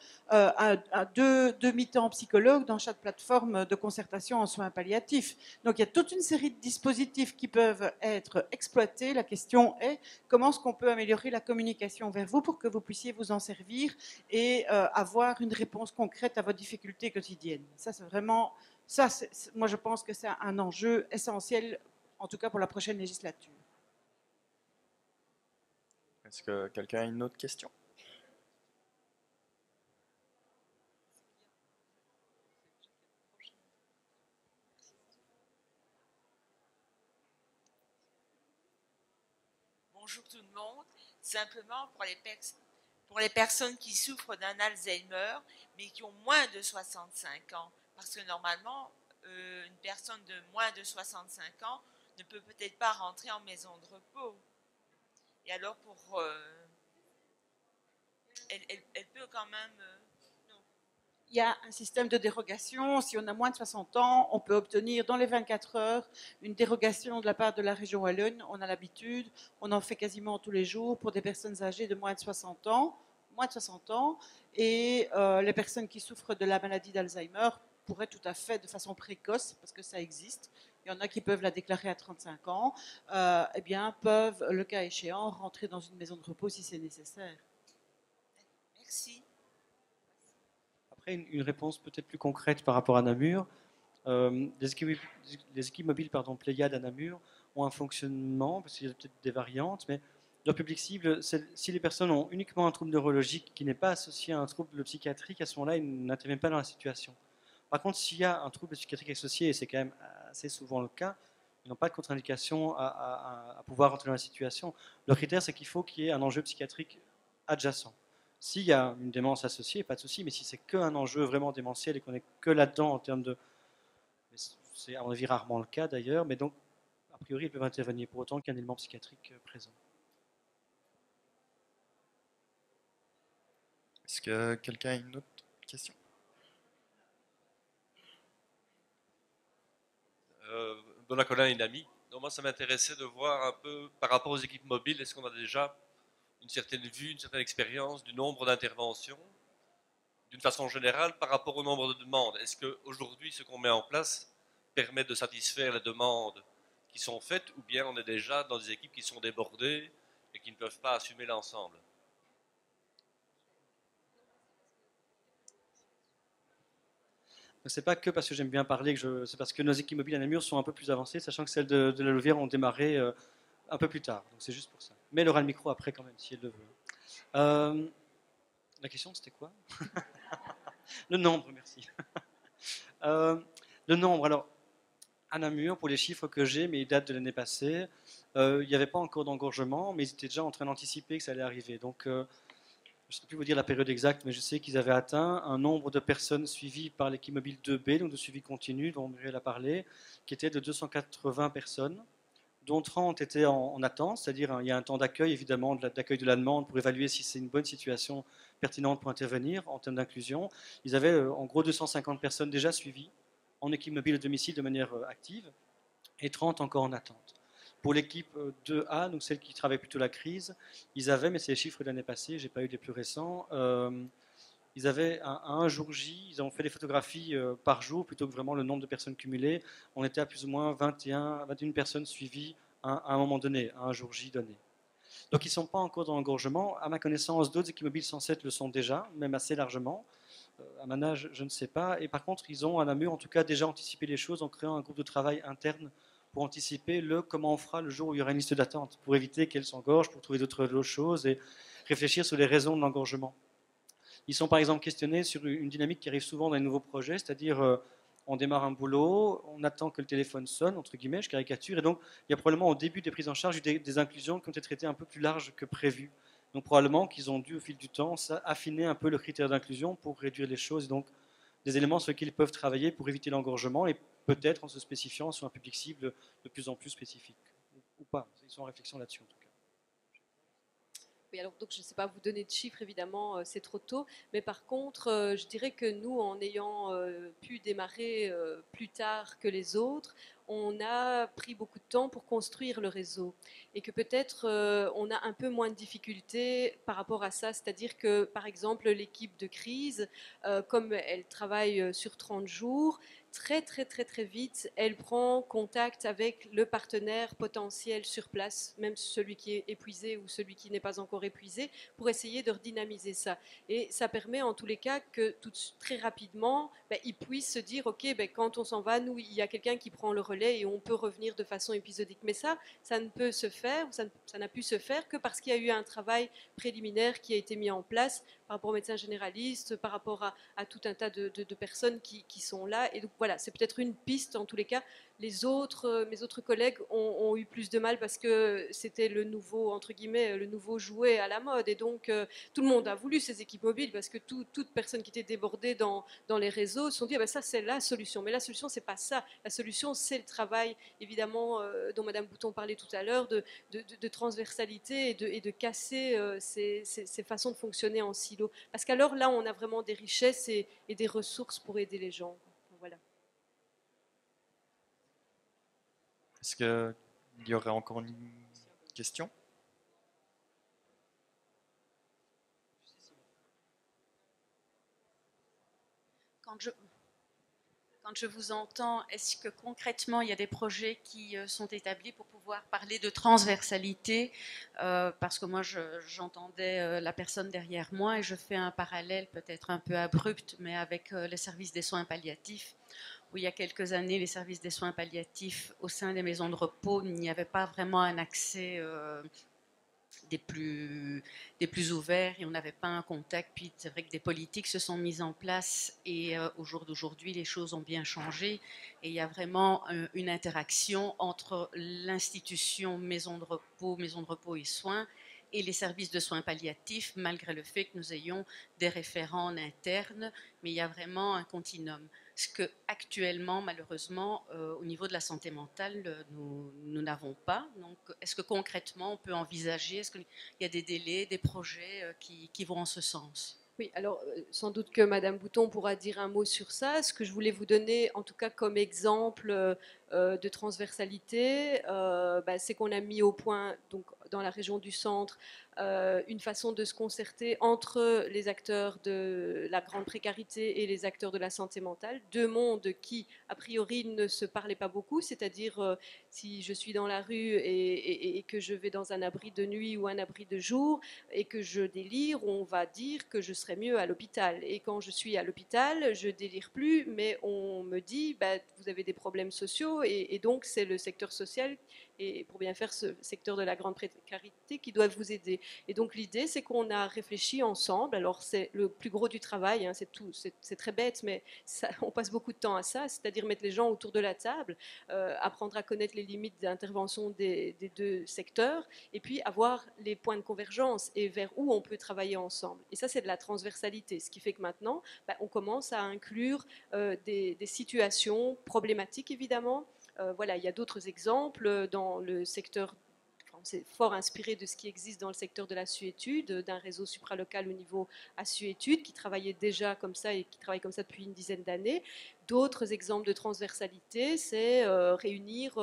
deux mi-temps psychologues dans chaque plateforme de concertation en soins palliatifs. Donc il y a toute une série de dispositifs qui peuvent être exploités. La question est comment est-ce qu'on peut améliorer la communication vers vous pour que vous puissiez vous en servir et avoir une réponse concrète à vos difficultés quotidiennes. Ça, c'est vraiment, moi je pense que c'est un enjeu essentiel, en tout cas pour la prochaine législature. Est-ce que quelqu'un a une autre question? Bonjour tout le monde. Simplement pour les personnes qui souffrent d'un Alzheimer, mais qui ont moins de 65 ans. Parce que normalement, une personne de moins de 65 ans ne peut peut-être pas rentrer en maison de repos. Et alors, elle peut quand même... Il y a un système de dérogation. Si on a moins de 60 ans, on peut obtenir dans les 24 heures une dérogation de la part de la région Wallonne. On a l'habitude, on en fait quasiment tous les jours pour des personnes âgées de moins de 60 ans. Et les personnes qui souffrent de la maladie d'Alzheimer pourraient tout à fait, de façon précoce, parce que ça existe, il y en a qui peuvent la déclarer à 35 ans, eh bien, peuvent, le cas échéant, rentrer dans une maison de repos si c'est nécessaire. Merci. Après, une réponse peut-être plus concrète par rapport à Namur. Les équipes mobiles Pléiade à Namur ont un fonctionnement, parce qu'il y a peut-être des variantes, mais leur public cible, si les personnes ont uniquement un trouble neurologique qui n'est pas associé à un trouble psychiatrique, à ce moment-là, ils n'interviennent pas dans la situation. Par contre, s'il y a un trouble psychiatrique associé, et c'est quand même assez souvent le cas, ils n'ont pas de contre-indication à pouvoir rentrer dans la situation. Le critère, c'est qu'il faut qu'il y ait un enjeu psychiatrique adjacent. S'il y a une démence associée, pas de souci, mais si c'est qu'un enjeu vraiment démentiel et qu'on est que là-dedans en termes de... C'est à mon avis rarement le cas d'ailleurs, mais donc, a priori, ils peuvent intervenir pour autant qu'il y ait un élément psychiatrique présent. Est-ce que quelqu'un a une autre question? Donna Colin et Nami. Donc moi, ça m'intéressait de voir un peu par rapport aux équipes mobiles, est-ce qu'on a déjà une certaine vue, une certaine expérience du nombre d'interventions, d'une façon générale, par rapport au nombre de demandes? Est-ce qu'aujourd'hui, ce qu'on met en place permet de satisfaire les demandes qui sont faites, ou bien on est déjà dans des équipes qui sont débordées et qui ne peuvent pas assumer l'ensemble? C'est pas que parce que j'aime bien parler, c'est parce que nos équipes mobiles à Namur sont un peu plus avancées, sachant que celles de la Louvière ont démarré un peu plus tard. Donc c'est juste pour ça. Mais elle aura le micro après quand même, si elle le veut. La question, c'était quoi? Le nombre, merci. Le nombre, alors, à Namur, pour les chiffres que j'ai, mais ils datent de l'année passée, il n'y avait pas encore d'engorgement, mais ils étaient déjà en train d'anticiper que ça allait arriver. Donc, je ne sais plus vous dire la période exacte, mais je sais qu'ils avaient atteint un nombre de personnes suivies par l'équipe mobile 2B, donc de suivi continu, dont Muriel a parlé, qui était de 280 personnes, dont 30 étaient en attente, c'est-à-dire il y a un temps d'accueil, évidemment, d'accueil de la demande pour évaluer si c'est une bonne situation pertinente pour intervenir en termes d'inclusion. Ils avaient en gros 250 personnes déjà suivies en équipe mobile de domicile de manière active et 30 encore en attente. Pour l'équipe 2A, donc celle qui travaille plutôt la crise, ils avaient, mais c'est les chiffres de l'année passée, je n'ai pas eu les plus récents, ils avaient un jour J, ils ont fait des photographies par jour plutôt que vraiment le nombre de personnes cumulées. On était à plus ou moins 21 personnes suivies à un moment donné, à un jour J donné. Donc ils ne sont pas encore dans l'engorgement. À ma connaissance, d'autres équipes mobiles 107 le sont déjà, même assez largement. À Manage, je ne sais pas. Et par contre, ils ont à Namur, en tout cas, déjà anticipé les choses en créant un groupe de travail interne pour anticiper comment on fera le jour où il y aura une liste d'attente, pour éviter qu'elle s'engorge, pour trouver d'autres choses et réfléchir sur les raisons de l'engorgement. Ils sont par exemple questionnés sur une dynamique qui arrive souvent dans les nouveaux projets, c'est-à-dire on démarre un boulot, on attend que le téléphone sonne, entre guillemets, je caricature, et donc il y a probablement au début des prises en charge des inclusions qui ont été traitées un peu plus larges que prévu. Donc probablement qu'ils ont dû au fil du temps affiner un peu le critère d'inclusion pour réduire les choses, et donc des éléments sur lesquels ils peuvent travailler pour éviter l'engorgement et peut-être en se spécifiant sur un public cible de plus en plus spécifique. Ou pas, ils sont en réflexion là-dessus en tout cas. Oui, alors, donc, je ne sais pas vous donner de chiffres, évidemment, c'est trop tôt. Mais par contre, je dirais que nous, en ayant pu démarrer plus tard que les autres, on a pris beaucoup de temps pour construire le réseau. Et que peut-être on a un peu moins de difficultés par rapport à ça. C'est-à-dire que, par exemple, l'équipe de crise, comme elle travaille sur 30 jours, très très très très vite, elle prend contact avec le partenaire potentiel sur place, même celui qui est épuisé ou celui qui n'est pas encore épuisé, pour essayer de redynamiser ça. Et ça permet en tous les cas que très rapidement, ils puissent se dire, ok, quand on s'en va, nous, il y a quelqu'un qui prend le relais et on peut revenir de façon épisodique. Mais ça ne peut se faire, ça n'a pu se faire que parce qu'il y a eu un travail préliminaire qui a été mis en place par rapport aux médecins généralistes, par rapport à tout un tas de personnes qui sont là. Et donc voilà, c'est peut-être une piste en tous les cas. Mes autres collègues ont eu plus de mal parce que c'était le nouveau, entre guillemets, le nouveau jouet à la mode. Et donc tout le monde a voulu ces équipes mobiles parce que toute personne qui était débordée dans les réseaux se sont dit, ça c'est la solution. Mais la solution, c'est pas ça. La solution, c'est le travail, évidemment, dont Madame Bouton parlait tout à l'heure, de transversalité et de casser ces façons de fonctionner en silo. Parce qu'alors là, on a vraiment des richesses et des ressources pour aider les gens. Voilà. Est-ce qu'il y aurait encore une question? Quand je... Quand je vous entends, est-ce que concrètement, il y a des projets qui sont établis pour pouvoir parler de transversalité? Parce que moi, j'entendais la personne derrière moi et je fais un parallèle peut-être un peu abrupt, mais avec les services des soins palliatifs, où il y a quelques années, les services des soins palliatifs au sein des maisons de repos, il n'y avait pas vraiment un accès des plus ouverts et on n'avait pas un contact. Puis c'est vrai que des politiques se sont mises en place et au jour d'aujourd'hui, les choses ont bien changé et il y a vraiment une interaction entre l'institution maison de repos et soins et les services de soins palliatifs, malgré le fait que nous ayons des référents en interne, mais il y a vraiment un continuum. Ce que actuellement, malheureusement, au niveau de la santé mentale, nous n'avons pas. Donc, est-ce que concrètement, on peut envisager, est-ce qu'il y a des délais, des projets qui vont en ce sens? Oui, alors sans doute que Madame Bouton pourra dire un mot sur ça. Ce que je voulais vous donner, en tout cas comme exemple de transversalité, c'est qu'on a mis au point, donc, dans la région du centre, une façon de se concerter entre les acteurs de la grande précarité et les acteurs de la santé mentale, deux mondes qui, a priori, ne se parlaient pas beaucoup, c'est-à-dire si je suis dans la rue et que je vais dans un abri de nuit ou un abri de jour et que je délire, on va dire que je serais mieux à l'hôpital. Et quand je suis à l'hôpital, je délire plus, mais on me dit, vous avez des problèmes sociaux et donc c'est le secteur social et pour bien faire ce secteur de la grande précarité qui doit vous aider. Et donc l'idée, c'est qu'on a réfléchi ensemble. Alors c'est le plus gros du travail, hein, c'est très bête, mais ça, on passe beaucoup de temps à ça, c'est-à-dire mettre les gens autour de la table, apprendre à connaître les limites d'intervention des deux secteurs, et puis avoir les points de convergence et vers où on peut travailler ensemble. Et ça, c'est de la transversalité, ce qui fait que maintenant, on commence à inclure des situations problématiques, évidemment. Voilà, il y a d'autres exemples dans le secteur. C'est fort inspiré de ce qui existe dans le secteur de la Suétude, d'un réseau supralocal au niveau à Suétude, qui travaillait déjà comme ça et qui travaille comme ça depuis une dizaine d'années. D'autres exemples de transversalité, c'est réunir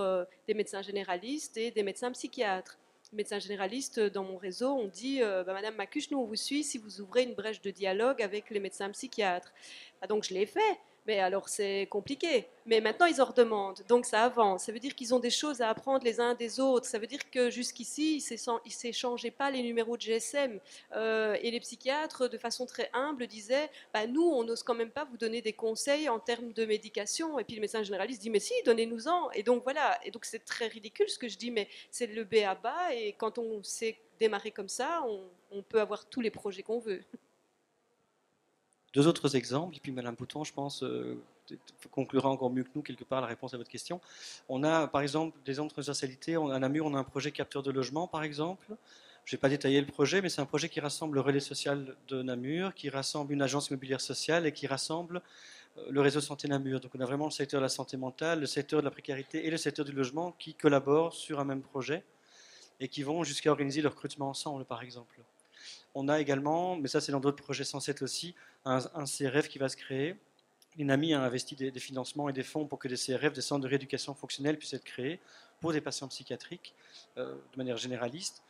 des médecins généralistes et des médecins psychiatres. Les médecins généralistes, dans mon réseau, on dit Madame Macuche, nous on vous suit si vous ouvrez une brèche de dialogue avec les médecins psychiatres. Donc je l'ai fait. Mais alors c'est compliqué. Mais maintenant ils en redemandent, donc ça avance. Ça veut dire qu'ils ont des choses à apprendre les uns des autres. Ça veut dire que jusqu'ici ils ne s'échangeaient pas les numéros de GSM. Et les psychiatres, de façon très humble, disaient nous on n'ose quand même pas vous donner des conseils en termes de médication. Et puis le médecin généraliste dit mais si, donnez-nous-en. Et donc voilà. Et donc c'est très ridicule ce que je dis, mais c'est le b à bas. Et quand on sait démarrer comme ça, on peut avoir tous les projets qu'on veut. Deux autres exemples, et puis Madame Bouton, je pense, conclura encore mieux que nous, quelque part, la réponse à votre question. On a, par exemple, des exemples de transversalité. À Namur, on a un projet capteur de logement, par exemple. Je ne vais pas détailler le projet, mais c'est un projet qui rassemble le relais social de Namur, qui rassemble une agence immobilière sociale et qui rassemble le réseau santé Namur. Donc on a vraiment le secteur de la santé mentale, le secteur de la précarité et le secteur du logement qui collaborent sur un même projet et qui vont jusqu'à organiser le recrutement ensemble, par exemple. On a également, mais ça c'est dans d'autres projets 107 aussi, un CRF qui va se créer. L'INAMI a investi des financements et des fonds pour que des CRF, des centres de rééducation fonctionnelle, puissent être créés pour des patients psychiatriques de manière généraliste.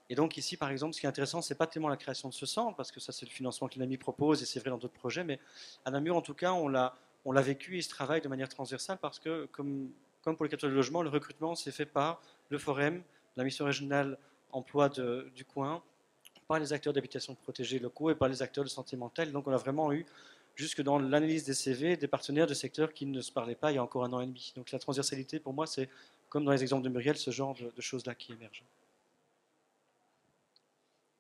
Et donc ici, par exemple, ce qui est intéressant, ce n'est pas tellement la création de ce centre, parce que ça c'est le financement que l'INAMI propose, et c'est vrai dans d'autres projets, mais à Namur, en tout cas, on l'a vécu et se travaille de manière transversale, parce que, comme pour les capteurs de logement, le recrutement s'est fait par le Forem, la mission régionale emploi du coin, par les acteurs d'habitation protégée locaux et par les acteurs de santé mentale. Donc on a vraiment eu, jusque dans l'analyse des CV, des partenaires de secteurs qui ne se parlaient pas il y a encore un an et demi. Donc la transversalité, pour moi, c'est, comme dans les exemples de Muriel, ce genre de choses-là qui émergent.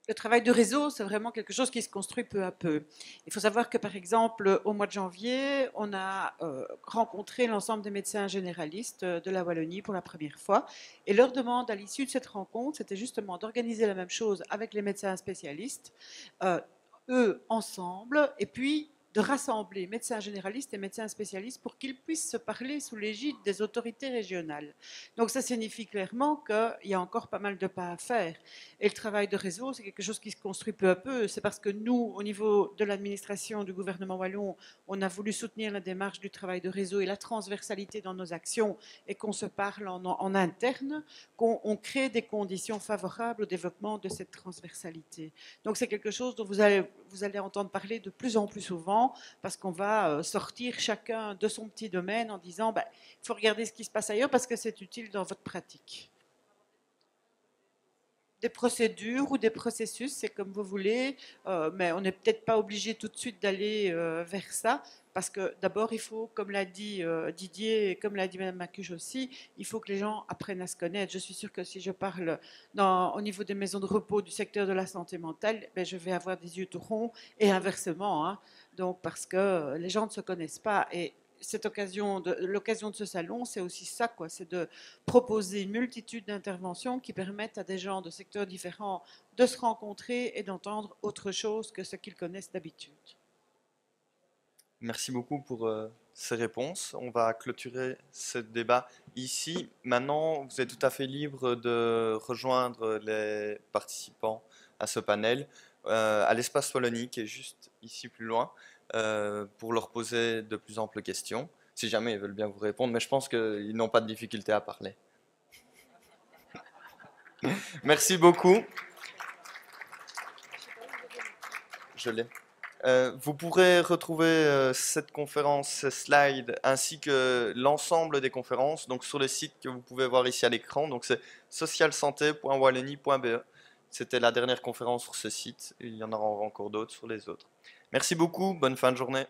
Le travail de réseau, c'est vraiment quelque chose qui se construit peu à peu. Il faut savoir que, par exemple, au mois de janvier, on a rencontré l'ensemble des médecins généralistes de la Wallonie pour la première fois. Et leur demande à l'issue de cette rencontre, c'était justement d'organiser la même chose avec les médecins spécialistes, eux ensemble, et puis de rassembler médecins généralistes et médecins spécialistes pour qu'ils puissent se parler sous l'égide des autorités régionales. Donc ça signifie clairement qu'il y a encore pas mal de pas à faire. Et le travail de réseau, c'est quelque chose qui se construit peu à peu. C'est parce que nous, au niveau de l'administration du gouvernement wallon, on a voulu soutenir la démarche du travail de réseau et la transversalité dans nos actions et qu'on se parle en interne, qu'on crée des conditions favorables au développement de cette transversalité. Donc c'est quelque chose dont vous vous allez entendre parler de plus en plus souvent, parce qu'on va sortir chacun de son petit domaine en disant ben, il faut regarder ce qui se passe ailleurs parce que c'est utile dans votre pratique. Des procédures ou des processus, c'est comme vous voulez, mais on n'est peut-être pas obligé tout de suite d'aller vers ça, parce que d'abord, il faut, comme l'a dit Didier et comme l'a dit Mme Macuche aussi, il faut que les gens apprennent à se connaître. Je suis sûre que si je parle au niveau des maisons de repos du secteur de la santé mentale, ben, je vais avoir des yeux tout ronds et inversement. Hein. Donc, parce que les gens ne se connaissent pas. Et l'occasion de ce salon, c'est aussi ça, quoi, c'est de proposer une multitude d'interventions qui permettent à des gens de secteurs différents de se rencontrer et d'entendre autre chose que ce qu'ils connaissent d'habitude. Merci beaucoup pour ces réponses. On va clôturer ce débat ici. Maintenant, vous êtes tout à fait libre de rejoindre les participants à ce panel à l'espace Wallonie, qui est juste ici plus loin, pour leur poser de plus amples questions, si jamais ils veulent bien vous répondre, mais je pense qu'ils n'ont pas de difficulté à parler. Merci beaucoup. Je l'ai. Vous pourrez retrouver cette conférence, ces slides, ainsi que l'ensemble des conférences donc sur le site que vous pouvez voir ici à l'écran. Donc c'est socialsanté.wallonie.be. C'était la dernière conférence sur ce site. Il y en aura encore d'autres sur les autres. Merci beaucoup. Bonne fin de journée.